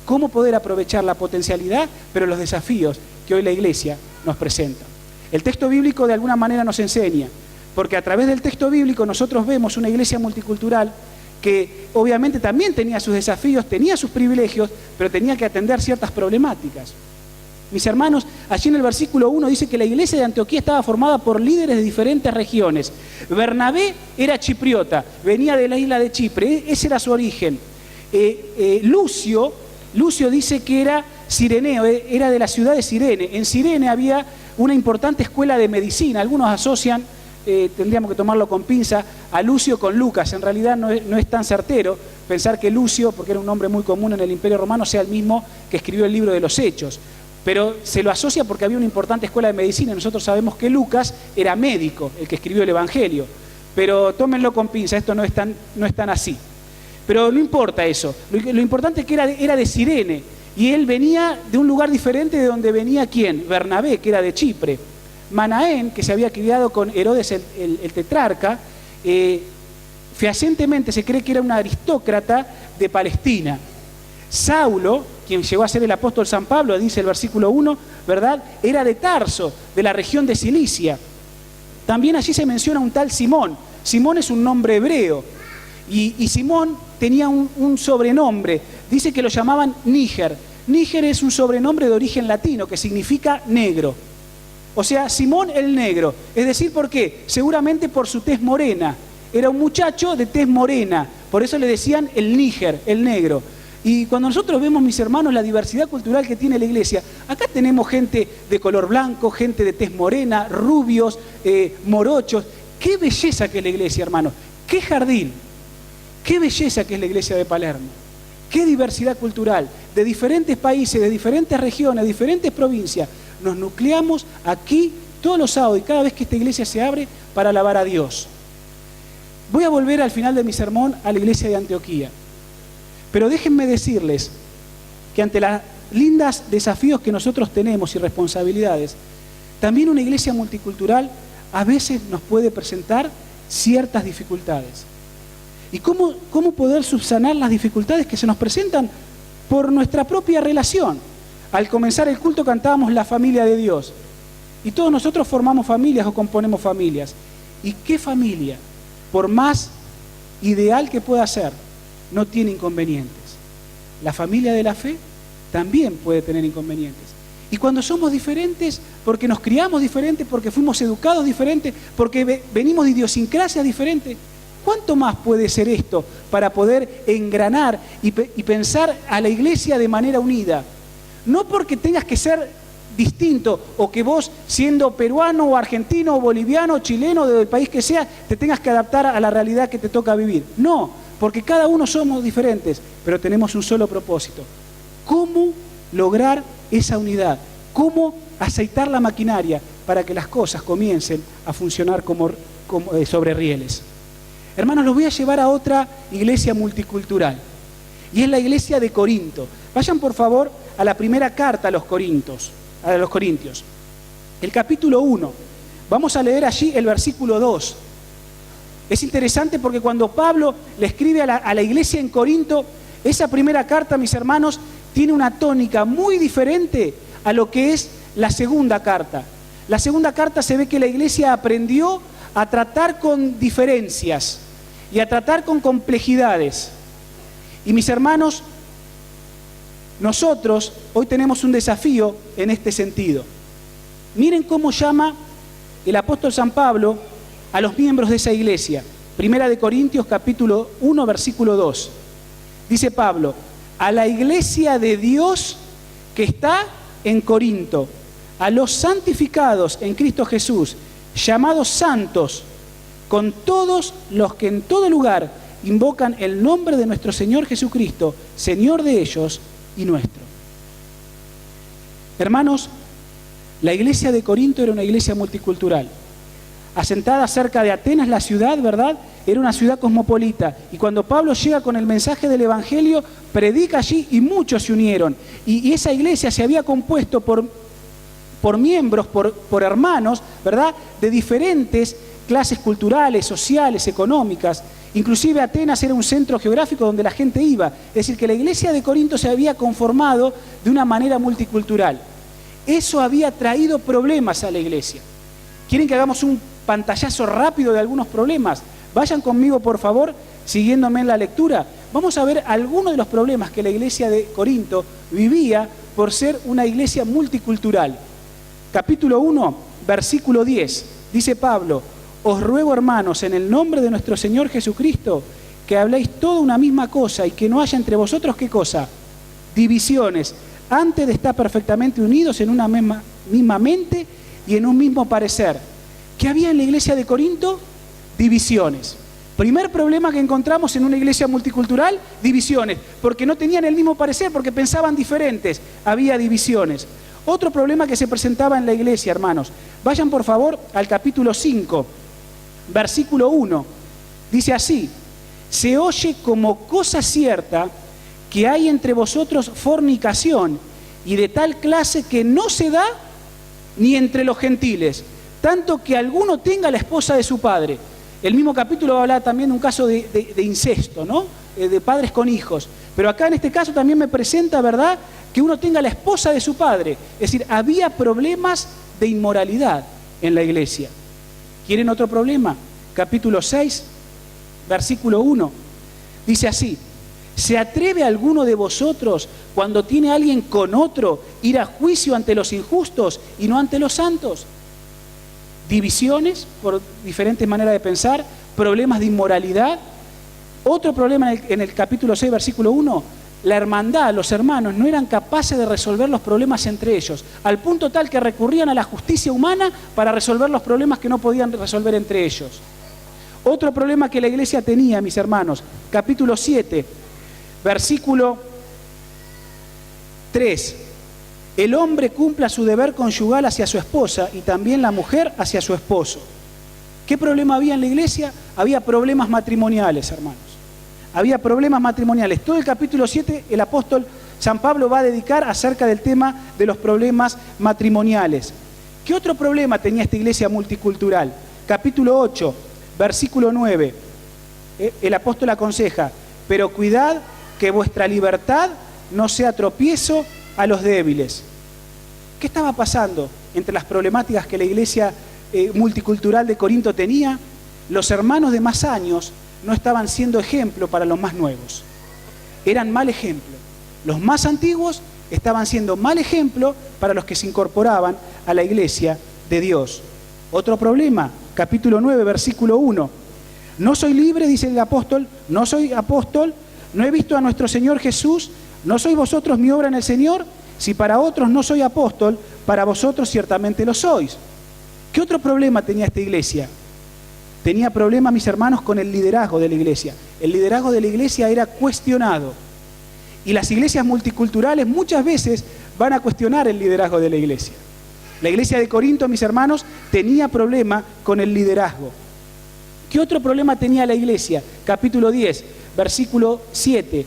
¿Cómo poder aprovechar la potencialidad, pero los desafíos que hoy la iglesia nos presenta? El texto bíblico de alguna manera nos enseña, porque a través del texto bíblico nosotros vemos una iglesia multicultural que obviamente también tenía sus desafíos, tenía sus privilegios, pero tenía que atender ciertas problemáticas. Mis hermanos, allí en el versículo 1 dice que la iglesia de Antioquía estaba formada por líderes de diferentes regiones. Bernabé era chipriota, venía de la isla de Chipre, ese era su origen. Lucio dice que era cireneo, era de la ciudad de Cirene. En Cirene había una importante escuela de medicina. Algunos asocian, tendríamos que tomarlo con pinza, a Lucio con Lucas. En realidad no es tan certero pensar que Lucio, porque era un nombre muy común en el Imperio Romano, sea el mismo que escribió el libro de los Hechos. Pero se lo asocia porque había una importante escuela de medicina y nosotros sabemos que Lucas era médico, el que escribió el Evangelio. Pero tómenlo con pinza, esto no es tan así. Pero no importa eso, lo importante es que era de Cirene y él venía de un lugar diferente de donde venía ¿quién? Bernabé, que era de Chipre. Manaén, que se había criado con Herodes el tetrarca, fehacientemente se cree que era un aristócrata de Palestina. Saulo, quien llegó a ser el apóstol San Pablo, dice el versículo 1, ¿verdad? Era de Tarso, de la región de Cilicia. También allí se menciona un tal Simón. Simón es un nombre hebreo. Y Simón tenía un sobrenombre, dice que lo llamaban Níger. Níger es un sobrenombre de origen latino que significa negro. O sea, Simón el negro. Es decir, ¿por qué? Seguramente por su tez morena. Era un muchacho de tez morena, por eso le decían el Níger, el negro. Y cuando nosotros vemos, mis hermanos, la diversidad cultural que tiene la iglesia, acá tenemos gente de color blanco, gente de tez morena, rubios, morochos. ¡Qué belleza que es la iglesia, hermanos! ¡Qué jardín! ¡Qué belleza que es la iglesia de Palermo! ¡Qué diversidad cultural! De diferentes países, de diferentes regiones, de diferentes provincias. Nos nucleamos aquí todos los sábados y cada vez que esta iglesia se abre para alabar a Dios. Voy a volver al final de mi sermón a la iglesia de Antioquía. Pero déjenme decirles que ante los lindos desafíos que nosotros tenemos y responsabilidades, también una iglesia multicultural a veces nos puede presentar ciertas dificultades. ¿Y cómo poder subsanar las dificultades que se nos presentan por nuestra propia relación? Al comenzar el culto cantábamos la familia de Dios. Y todos nosotros formamos familias o componemos familias. ¿Y qué familia, por más ideal que pueda ser, no tiene inconvenientes? La familia de la fe también puede tener inconvenientes. Y cuando somos diferentes, porque nos criamos diferentes, porque fuimos educados diferentes, porque venimos de idiosincrasias diferentes, ¿cuánto más puede ser esto para poder engranar y pensar a la iglesia de manera unida? No porque tengas que ser distinto o que vos, siendo peruano o argentino o boliviano o chileno, del país que sea, te tengas que adaptar a la realidad que te toca vivir. No, porque cada uno somos diferentes, pero tenemos un solo propósito. ¿Cómo lograr esa unidad? ¿Cómo aceitar la maquinaria para que las cosas comiencen a funcionar como sobre rieles? Hermanos, los voy a llevar a otra iglesia multicultural, y es la iglesia de Corinto. Vayan por favor a la primera carta a los Corintios, el capítulo 1. Vamos a leer allí el versículo 2. Es interesante porque cuando Pablo le escribe a la iglesia en Corinto, esa primera carta, mis hermanos, tiene una tónica muy diferente a lo que es la segunda carta. La segunda carta se ve que la iglesia aprendió a tratar con diferencias y a tratar con complejidades. Y mis hermanos, nosotros hoy tenemos un desafío en este sentido. Miren cómo llama el apóstol San Pablo a los miembros de esa iglesia. Primera de Corintios capítulo 1 versículo 2. Dice Pablo: a la iglesia de Dios que está en Corinto, a los santificados en Cristo Jesús, llamados santos, con todos los que en todo lugar invocan el nombre de nuestro Señor Jesucristo, Señor de ellos y nuestro. Hermanos, la iglesia de Corinto era una iglesia multicultural, asentada cerca de Atenas, la ciudad, ¿verdad? Era una ciudad cosmopolita. Y cuando Pablo llega con el mensaje del Evangelio, predica allí y muchos se unieron. Y esa iglesia se había compuesto por miembros, por hermanos, ¿verdad? De diferentes clases culturales, sociales, económicas. Inclusive Atenas era un centro geográfico donde la gente iba. Es decir, que la iglesia de Corinto se había conformado de una manera multicultural. Eso había traído problemas a la iglesia. ¿Quieren que hagamos un pantallazo rápido de algunos problemas? Vayan conmigo, por favor, siguiéndome en la lectura. Vamos a ver algunos de los problemas que la iglesia de Corinto vivía por ser una iglesia multicultural. Capítulo 1, versículo 10. Dice Pablo: os ruego, hermanos, en el nombre de nuestro Señor Jesucristo, que habléis toda una misma cosa y que no haya entre vosotros, ¿qué cosa? Divisiones, antes de estar perfectamente unidos en una misma mente y en un mismo parecer. ¿Qué había en la iglesia de Corinto? Divisiones. Primer problema que encontramos en una iglesia multicultural: divisiones, porque no tenían el mismo parecer, porque pensaban diferentes, había divisiones. Otro problema que se presentaba en la iglesia, hermanos. Vayan por favor al capítulo 5, versículo 1. Dice así: se oye como cosa cierta que hay entre vosotros fornicación, y de tal clase que no se da ni entre los gentiles, tanto que alguno tenga la esposa de su padre. El mismo capítulo va a hablar también de un caso de incesto, ¿no? De padres con hijos. Pero acá en este caso también me presenta, ¿verdad?, que uno tenga la esposa de su padre. Es decir, había problemas de inmoralidad en la iglesia. ¿Quieren otro problema? Capítulo 6, versículo 1. Dice así: ¿se atreve alguno de vosotros, cuando tiene a alguien con otro, ir a juicio ante los injustos y no ante los santos? Divisiones por diferentes maneras de pensar, problemas de inmoralidad. Otro problema en el capítulo 6, versículo 1, la hermandad, los hermanos no eran capaces de resolver los problemas entre ellos, al punto tal que recurrían a la justicia humana para resolver los problemas que no podían resolver entre ellos. Otro problema que la iglesia tenía, mis hermanos, capítulo 7, versículo 3. El hombre cumpla su deber conyugal hacia su esposa y también la mujer hacia su esposo. ¿Qué problema había en la iglesia? Había problemas matrimoniales, hermanos. Había problemas matrimoniales. Todo el capítulo 7 el apóstol San Pablo va a dedicar acerca del tema de los problemas matrimoniales. ¿Qué otro problema tenía esta iglesia multicultural? Capítulo 8, versículo 9. El apóstol aconseja: pero cuidad que vuestra libertad no sea tropiezo a los débiles. ¿Qué estaba pasando entre las problemáticas que la iglesia multicultural de Corinto tenía? Los hermanos de más años no estaban siendo ejemplo para los más nuevos. Eran mal ejemplo. Los más antiguos estaban siendo mal ejemplo para los que se incorporaban a la iglesia de Dios. Otro problema, capítulo 9, versículo 1. No soy libre, dice el apóstol, no soy apóstol, no he visto a nuestro Señor Jesús. ¿No sois vosotros mi obra en el Señor? Si para otros no soy apóstol, para vosotros ciertamente lo sois. ¿Qué otro problema tenía esta iglesia? Tenía problemas, mis hermanos, con el liderazgo de la iglesia. El liderazgo de la iglesia era cuestionado. Y las iglesias multiculturales muchas veces van a cuestionar el liderazgo de la iglesia. La iglesia de Corinto, mis hermanos, tenía problema con el liderazgo. ¿Qué otro problema tenía la iglesia? Capítulo 10, versículo 7.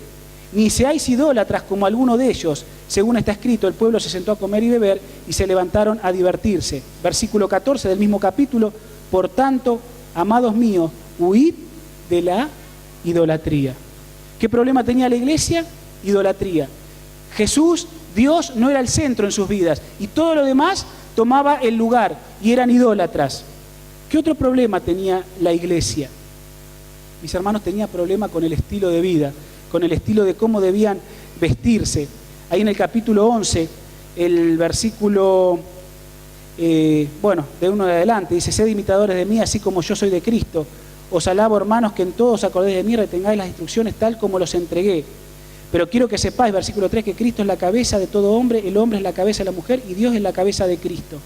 Ni seáis idólatras como alguno de ellos. Según está escrito, el pueblo se sentó a comer y beber y se levantaron a divertirse. Versículo 14 del mismo capítulo: por tanto, amados míos, huid de la idolatría. ¿Qué problema tenía la iglesia? Idolatría. Jesús, Dios, no era el centro en sus vidas y todo lo demás tomaba el lugar y eran idólatras. ¿Qué otro problema tenía la iglesia? Mis hermanos, tenía problema con el estilo de vida, con el estilo de cómo debían vestirse. Ahí en el capítulo 11, el versículo, de uno de adelante, dice: sed imitadores de mí, así como yo soy de Cristo. Os alabo, hermanos, que en todos acordéis de mí, retengáis las instrucciones tal como los entregué. Pero quiero que sepáis, versículo 3, que Cristo es la cabeza de todo hombre, el hombre es la cabeza de la mujer y Dios es la cabeza de Cristo.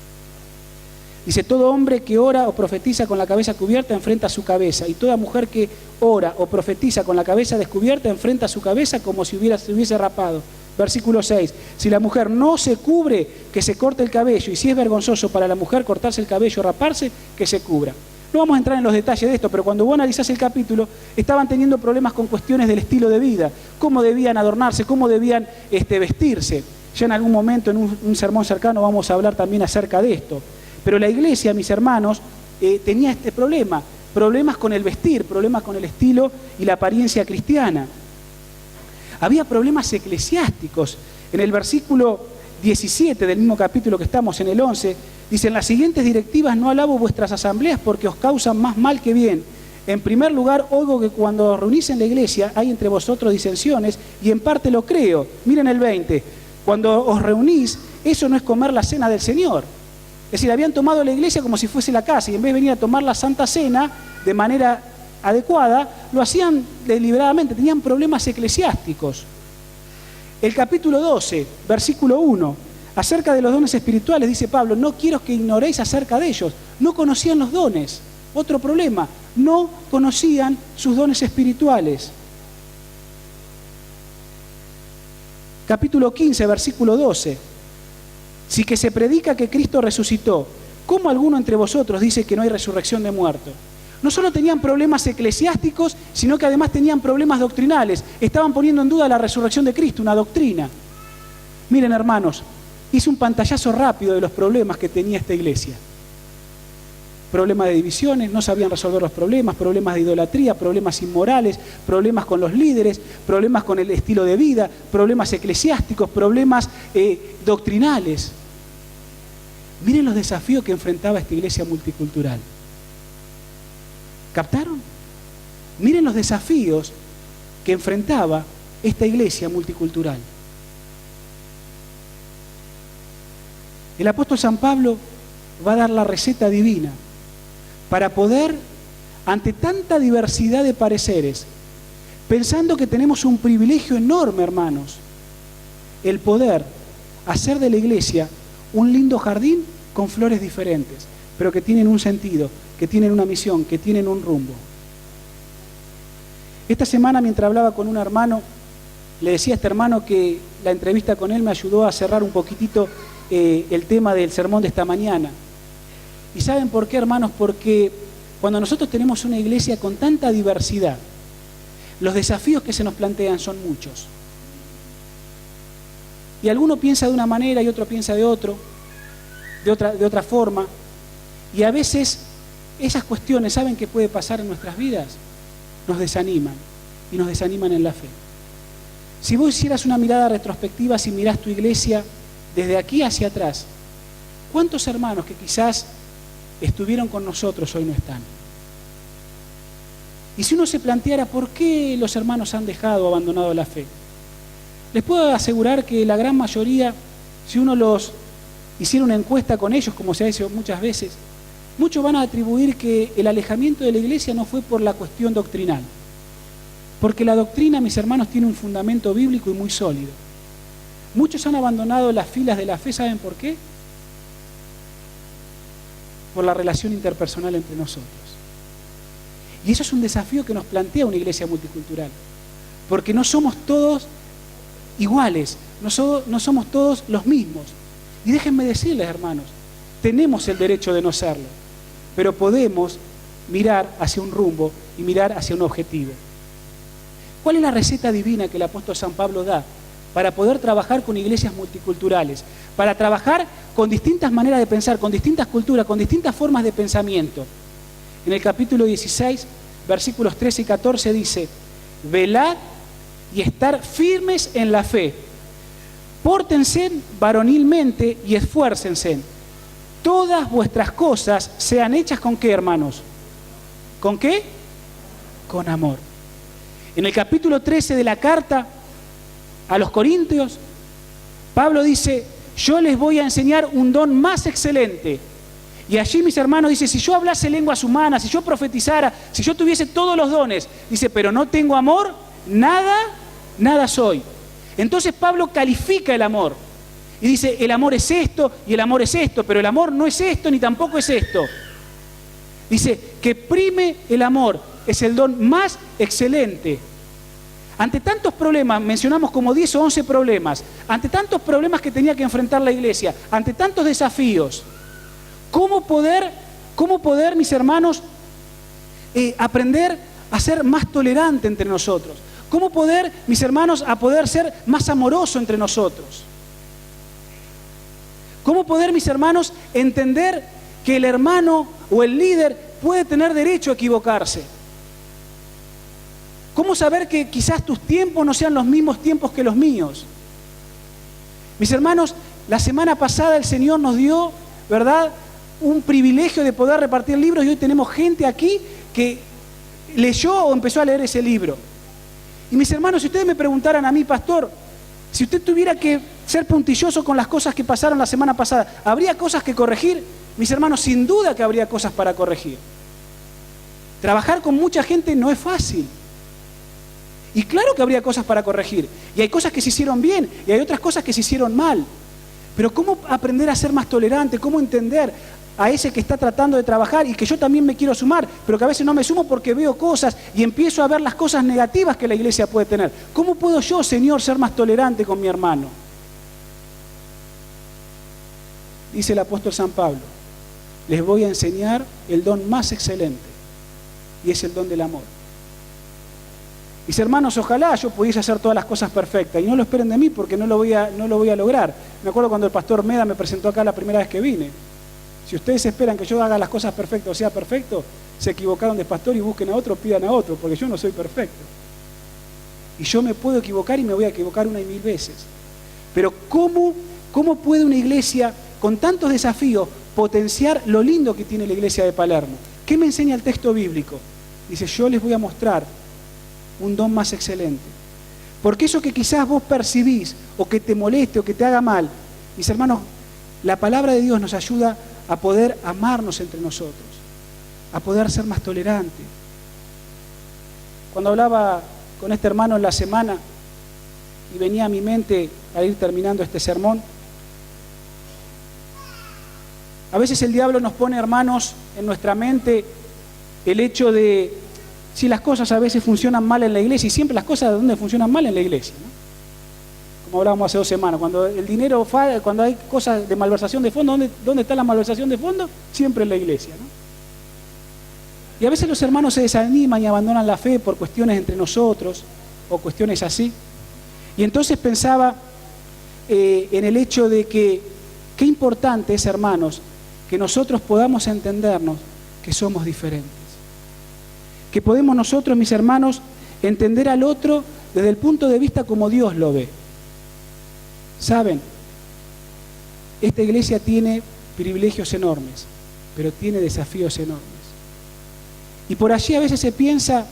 Dice: todo hombre que ora o profetiza con la cabeza cubierta enfrenta su cabeza, y toda mujer que ora o profetiza con la cabeza descubierta enfrenta su cabeza como si se hubiese rapado. Versículo 6, si la mujer no se cubre, que se corte el cabello, y si es vergonzoso para la mujer cortarse el cabello o raparse, que se cubra. No vamos a entrar en los detalles de esto, pero cuando vos analizás el capítulo, estaban teniendo problemas con cuestiones del estilo de vida, cómo debían adornarse, cómo debían vestirse. Ya en algún momento, en un sermón cercano, vamos a hablar también acerca de esto. Pero la iglesia, mis hermanos, tenía este problema. problemas con el vestir, problemas con el estilo y la apariencia cristiana. Había problemas eclesiásticos. En el versículo 17 del mismo capítulo que estamos, en el 11, dice: en las siguientes directivas no alabo vuestras asambleas porque os causan más mal que bien. En primer lugar, oigo que cuando os reunís en la iglesia hay entre vosotros disensiones, y en parte lo creo. Miren el 20, cuando os reunís, eso no es comer la cena del Señor. Es decir, habían tomado la iglesia como si fuese la casa, y en vez de venir a tomar la Santa Cena de manera adecuada, lo hacían deliberadamente, tenían problemas eclesiásticos. El capítulo 12, versículo 1, acerca de los dones espirituales, dice Pablo: no quiero que ignoréis acerca de ellos. No conocían los dones. Otro problema, no conocían sus dones espirituales. Capítulo 15, versículo 12. Si que se predica que Cristo resucitó, ¿cómo alguno entre vosotros dice que no hay resurrección de muertos? No solo tenían problemas eclesiásticos, sino que además tenían problemas doctrinales. Estaban poniendo en duda la resurrección de Cristo, una doctrina. Miren, hermanos, hice un pantallazo rápido de los problemas que tenía esta iglesia. Problemas de divisiones, no sabían resolver los problemas, problemas de idolatría, problemas inmorales, problemas con los líderes, problemas con el estilo de vida, problemas eclesiásticos, problemas doctrinales. Miren los desafíos que enfrentaba esta iglesia multicultural. ¿Captaron? Miren los desafíos que enfrentaba esta iglesia multicultural. El apóstol San Pablo va a dar la receta divina para poder, ante tanta diversidad de pareceres, pensando que tenemos un privilegio enorme, hermanos, el poder hacer de la iglesia un lindo jardín con flores diferentes, pero que tienen un sentido, que tienen una misión, que tienen un rumbo. Esta semana, mientras hablaba con un hermano, le decía a este hermano que la entrevista con él me ayudó a cerrar un poquitito el tema del sermón de esta mañana. ¿Y saben por qué, hermanos? Porque cuando nosotros tenemos una iglesia con tanta diversidad, los desafíos que se nos plantean son muchos. Y alguno piensa de una manera y otro piensa de otra forma. Y a veces esas cuestiones, ¿saben qué puede pasar en nuestras vidas? Nos desaniman, y nos desaniman en la fe. Si vos hicieras una mirada retrospectiva, si mirás tu iglesia desde aquí hacia atrás, ¿cuántos hermanos que quizás estuvieron con nosotros hoy no están? Y si uno se planteara por qué los hermanos han dejado o abandonado la fe, les puedo asegurar que la gran mayoría, si uno los hiciera una encuesta con ellos, como se ha hecho muchas veces, muchos van a atribuir que el alejamiento de la iglesia no fue por la cuestión doctrinal. Porque la doctrina, mis hermanos, tiene un fundamento bíblico y muy sólido. Muchos han abandonado las filas de la fe, ¿saben por qué? Por la relación interpersonal entre nosotros. Y eso es un desafío que nos plantea una iglesia multicultural. Porque no somos todos iguales, no somos todos los mismos. Y déjenme decirles, hermanos, tenemos el derecho de no serlo, pero podemos mirar hacia un rumbo y mirar hacia un objetivo. ¿Cuál es la receta divina que el apóstol San Pablo da para poder trabajar con iglesias multiculturales? Para trabajar con distintas maneras de pensar, con distintas culturas, con distintas formas de pensamiento. En el capítulo 16, versículos 13 y 14 dice: velad y estar firmes en la fe. Pórtense varonilmente y esfuércense. Todas vuestras cosas sean hechas ¿con qué, hermanos? ¿Con qué? Con amor. En el capítulo 13 de la carta a los Corintios, Pablo dice: yo les voy a enseñar un don más excelente. Y allí, mis hermanos, dice: si yo hablase lenguas humanas, si yo profetizara, si yo tuviese todos los dones, dice, pero no tengo amor, nada soy. Entonces Pablo califica el amor y dice: el amor es esto y el amor es esto, pero el amor no es esto ni tampoco es esto. Dice que prime el amor, es el don más excelente. Ante tantos problemas, mencionamos como 10 o 11 problemas, ante tantos problemas que tenía que enfrentar la iglesia, ante tantos desafíos, ¿cómo poder, mis hermanos, aprender a ser más tolerante entre nosotros? ¿Cómo poder, mis hermanos, a poder ser más amoroso entre nosotros? ¿Cómo poder, mis hermanos, entender que el hermano o el líder puede tener derecho a equivocarse? ¿Cómo saber que quizás tus tiempos no sean los mismos tiempos que los míos? Mis hermanos, la semana pasada el Señor nos dio, ¿verdad?, un privilegio de poder repartir libros y hoy tenemos gente aquí que leyó o empezó a leer ese libro. Y mis hermanos, si ustedes me preguntaran a mí, pastor, si usted tuviera que ser puntilloso con las cosas que pasaron la semana pasada, ¿habría cosas que corregir? Mis hermanos, sin duda que habría cosas para corregir. Trabajar con mucha gente no es fácil. Y claro que habría cosas para corregir. Y hay cosas que se hicieron bien y hay otras cosas que se hicieron mal. Pero ¿cómo aprender a ser más tolerante? ¿Cómo entender a ese que está tratando de trabajar y que yo también me quiero sumar, pero que a veces no me sumo porque veo cosas y empiezo a ver las cosas negativas que la iglesia puede tener? ¿Cómo puedo yo, Señor, ser más tolerante con mi hermano? Dice el apóstol San Pablo, les voy a enseñar el don más excelente y es el don del amor. Mis hermanos, ojalá yo pudiese hacer todas las cosas perfectas y no lo esperen de mí porque no lo voy a lograr. Me acuerdo cuando el pastor Meda me presentó acá la primera vez que vine. Si ustedes esperan que yo haga las cosas perfectas o sea perfecto, se equivocaron de pastor y busquen a otro, pidan a otro, porque yo no soy perfecto. Y yo me puedo equivocar y me voy a equivocar 1 y 1000 veces. Pero ¿cómo puede una iglesia con tantos desafíos potenciar lo lindo que tiene la iglesia de Palermo? ¿Qué me enseña el texto bíblico? Dice, yo les voy a mostrar un don más excelente. Porque eso que quizás vos percibís, o que te moleste, o que te haga mal, mis hermanos, la palabra de Dios nos ayuda a poder amarnos entre nosotros, a poder ser más tolerantes. Cuando hablaba con este hermano en la semana, y venía a mi mente a ir terminando este sermón, a veces el diablo nos pone, hermanos, en nuestra mente el hecho de si las cosas a veces funcionan mal en la iglesia, y siempre las cosas de donde funcionan mal en la iglesia, ¿no? Como hablábamos hace 2 semanas, cuando el dinero falla, cuando hay cosas de malversación de fondo, ¿dónde está la malversación de fondo? Siempre en la iglesia, ¿no? Y a veces los hermanos se desaniman y abandonan la fe por cuestiones entre nosotros, o cuestiones así. Y entonces pensaba en el hecho de que qué importante es, hermanos, que nosotros podamos entendernos que somos diferentes. Que podemos nosotros, mis hermanos, entender al otro desde el punto de vista como Dios lo ve. ¿Saben? Esta iglesia tiene privilegios enormes, pero tiene desafíos enormes. Y por allí a veces se piensa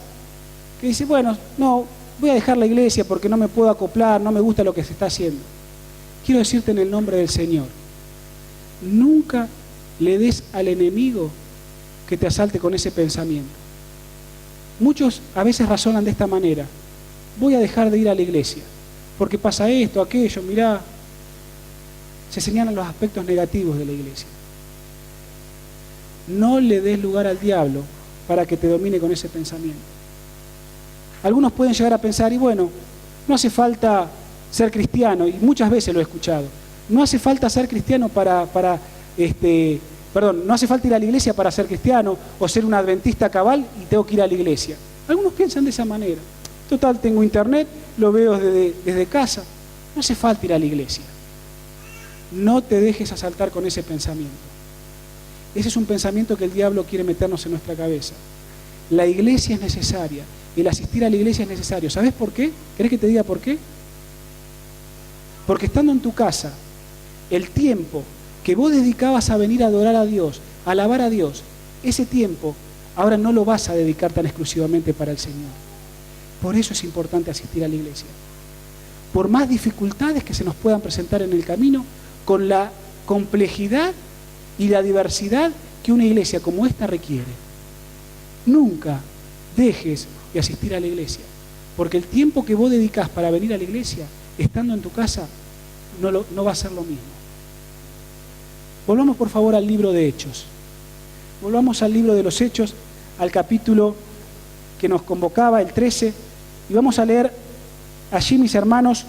que dice, bueno, no, voy a dejar la iglesia porque no me puedo acoplar, no me gusta lo que se está haciendo. Quiero decirte en el nombre del Señor, nunca le des al enemigo que te asalte con ese pensamiento. Muchos a veces razonan de esta manera, voy a dejar de ir a la iglesia, porque pasa esto, aquello, mirá. Se señalan los aspectos negativos de la iglesia. No le des lugar al diablo para que te domine con ese pensamiento. Algunos pueden llegar a pensar, y bueno, no hace falta ser cristiano, y muchas veces lo he escuchado, no hace falta ser cristiano no hace falta ir a la iglesia para ser cristiano, o ser un adventista cabal y tengo que ir a la iglesia. Algunos piensan de esa manera. Total, tengo internet, lo veo desde casa, no hace falta ir a la iglesia. No te dejes asaltar con ese pensamiento. Ese es un pensamiento que el diablo quiere meternos en nuestra cabeza. La iglesia es necesaria, el asistir a la iglesia es necesario. ¿Sabes por qué? ¿Querés que te diga por qué? Porque estando en tu casa, el tiempo que vos dedicabas a venir a adorar a Dios, a alabar a Dios, ese tiempo ahora no lo vas a dedicar tan exclusivamente para el Señor. Por eso es importante asistir a la iglesia. Por más dificultades que se nos puedan presentar en el camino, con la complejidad y la diversidad que una iglesia como esta requiere. Nunca dejes de asistir a la iglesia, porque el tiempo que vos dedicás para venir a la iglesia, estando en tu casa, no va a ser lo mismo. Volvamos por favor al libro de Hechos. Volvamos al libro de los Hechos, al capítulo que nos convocaba, el 13, y vamos a leer allí, mis hermanos,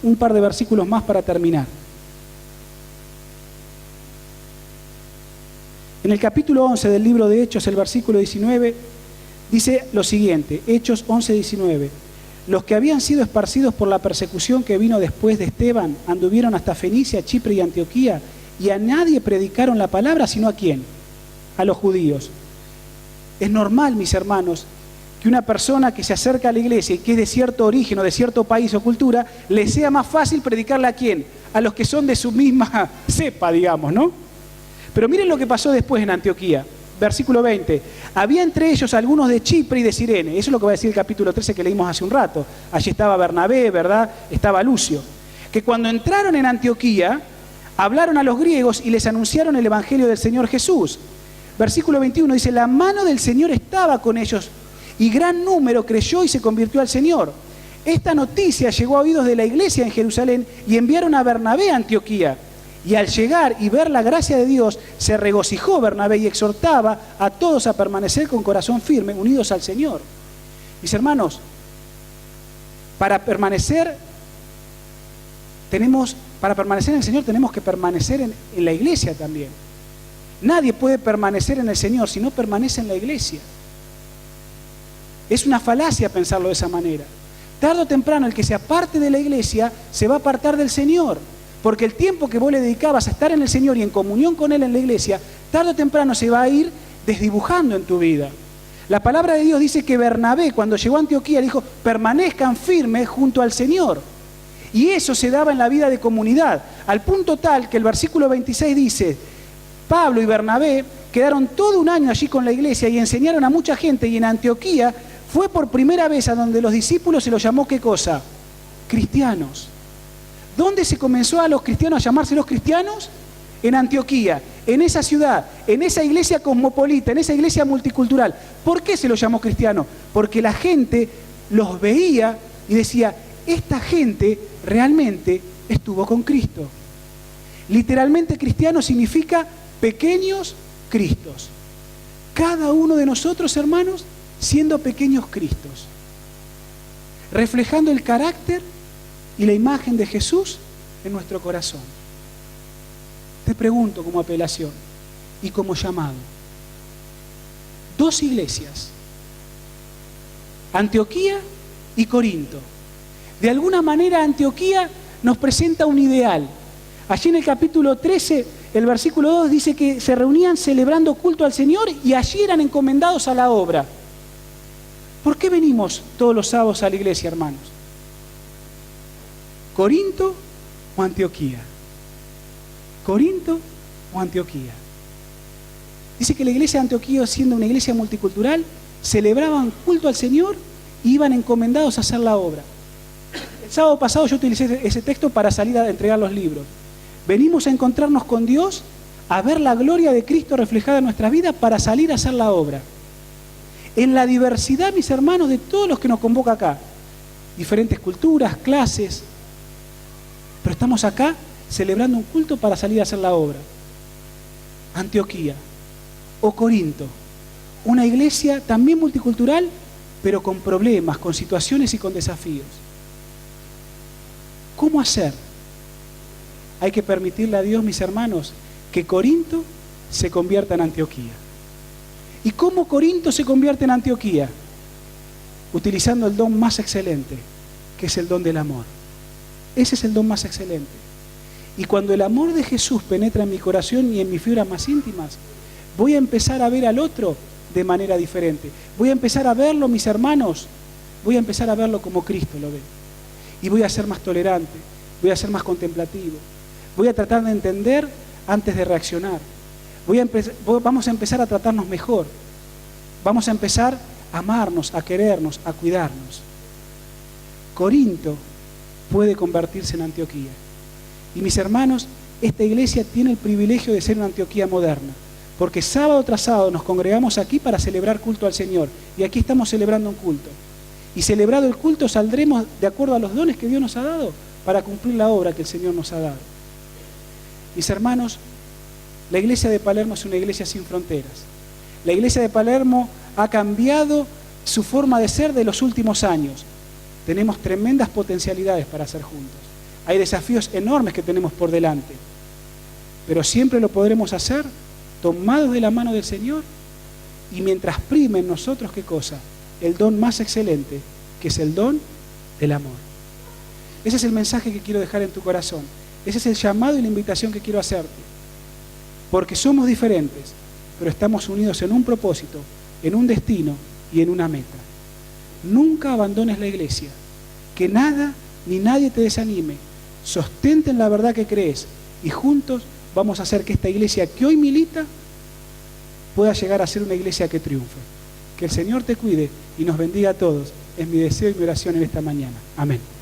un par de versículos más para terminar. En el capítulo 11 del libro de Hechos, el versículo 19, dice lo siguiente, Hechos 11, 19. Los que habían sido esparcidos por la persecución que vino después de Esteban, anduvieron hasta Fenicia, Chipre y Antioquía, y a nadie predicaron la palabra, sino ¿a quién? A los judíos. Es normal, mis hermanos, que una persona que se acerca a la iglesia y que es de cierto origen o de cierto país o cultura, le sea más fácil predicarle ¿a quién? A los que son de su misma cepa, digamos, ¿no? Pero miren lo que pasó después en Antioquía. Versículo 20. Había entre ellos algunos de Chipre y de Cirene. Eso es lo que va a decir el capítulo 13 que leímos hace un rato. Allí estaba Bernabé, ¿verdad? Estaba Lucio. Que cuando entraron en Antioquía, hablaron a los griegos y les anunciaron el evangelio del Señor Jesús. Versículo 21 dice, la mano del Señor estaba con ellos y gran número creyó y se convirtió al Señor. Esta noticia llegó a oídos de la iglesia en Jerusalén y enviaron a Bernabé a Antioquía. Y al llegar y ver la gracia de Dios, se regocijó Bernabé y exhortaba a todos a permanecer con corazón firme, unidos al Señor. Mis hermanos, para permanecer en el Señor tenemos que permanecer en la iglesia también. Nadie puede permanecer en el Señor si no permanece en la iglesia. Es una falacia pensarlo de esa manera. Tarde o temprano el que se aparte de la iglesia se va a apartar del Señor. Porque el tiempo que vos le dedicabas a estar en el Señor y en comunión con Él en la iglesia, tarde o temprano se va a ir desdibujando en tu vida. La palabra de Dios dice que Bernabé, cuando llegó a Antioquía, dijo, permanezcan firmes junto al Señor. Y eso se daba en la vida de comunidad, al punto tal que el versículo 26 dice, Pablo y Bernabé quedaron todo un año allí con la iglesia y enseñaron a mucha gente, y en Antioquía fue por primera vez a donde los discípulos se los llamó, ¿qué cosa? Cristianos. ¿Dónde se comenzó a los cristianos a llamarse los cristianos? En Antioquía, en esa ciudad, en esa iglesia cosmopolita, en esa iglesia multicultural. ¿Por qué se los llamó cristianos? Porque la gente los veía y decía, esta gente realmente estuvo con Cristo. Literalmente cristiano significa pequeños Cristos. Cada uno de nosotros, hermanos, siendo pequeños Cristos, reflejando el carácter y la imagen de Jesús en nuestro corazón. Te pregunto como apelación y como llamado. Dos iglesias, Antioquía y Corinto. De alguna manera Antioquía nos presenta un ideal. Allí en el capítulo 13, el versículo 2 dice que se reunían celebrando culto al Señor y allí eran encomendados a la obra. ¿Por qué venimos todos los sábados a la iglesia, hermanos? ¿Corinto o Antioquía? ¿Corinto o Antioquía? Dice que la iglesia de Antioquía, siendo una iglesia multicultural, celebraban culto al Señor y iban encomendados a hacer la obra. El sábado pasado yo utilicé ese texto para salir a entregar los libros. Venimos a encontrarnos con Dios, a ver la gloria de Cristo reflejada en nuestra vida para salir a hacer la obra. En la diversidad, mis hermanos, de todos los que nos convoca acá. Diferentes culturas, clases. Pero estamos acá celebrando un culto para salir a hacer la obra. Antioquía o Corinto, una iglesia también multicultural, pero con problemas, con situaciones y con desafíos. ¿Cómo hacer? Hay que permitirle a Dios, mis hermanos, que Corinto se convierta en Antioquía. ¿Y cómo Corinto se convierte en Antioquía? Utilizando el don más excelente, que es el don del amor. Ese es el don más excelente. Y cuando el amor de Jesús penetra en mi corazón y en mis fibras más íntimas, voy a empezar a ver al otro de manera diferente. Voy a empezar a verlo, mis hermanos, voy a empezar a verlo como Cristo lo ve. Y voy a ser más tolerante, voy a ser más contemplativo. Voy a tratar de entender antes de reaccionar. Vamos a empezar a tratarnos mejor. Vamos a empezar a amarnos, a querernos, a cuidarnos. Corinto puede convertirse en Antioquía. Y mis hermanos, esta iglesia tiene el privilegio de ser una Antioquía moderna, porque sábado tras sábado nos congregamos aquí para celebrar culto al Señor, y aquí estamos celebrando un culto. Y celebrado el culto saldremos de acuerdo a los dones que Dios nos ha dado para cumplir la obra que el Señor nos ha dado. Mis hermanos, la iglesia de Palermo es una iglesia sin fronteras. La iglesia de Palermo ha cambiado su forma de ser de los últimos años. Tenemos tremendas potencialidades para hacer juntos. Hay desafíos enormes que tenemos por delante. Pero siempre lo podremos hacer tomados de la mano del Señor y mientras prime en nosotros, ¿qué cosa? El don más excelente, que es el don del amor. Ese es el mensaje que quiero dejar en tu corazón. Ese es el llamado y la invitación que quiero hacerte. Porque somos diferentes, pero estamos unidos en un propósito, en un destino y en una meta. Nunca abandones la iglesia. Que nada ni nadie te desanime. Sostente en la verdad que crees y juntos vamos a hacer que esta iglesia que hoy milita pueda llegar a ser una iglesia que triunfe. Que el Señor te cuide y nos bendiga a todos. Es mi deseo y mi oración en esta mañana. Amén.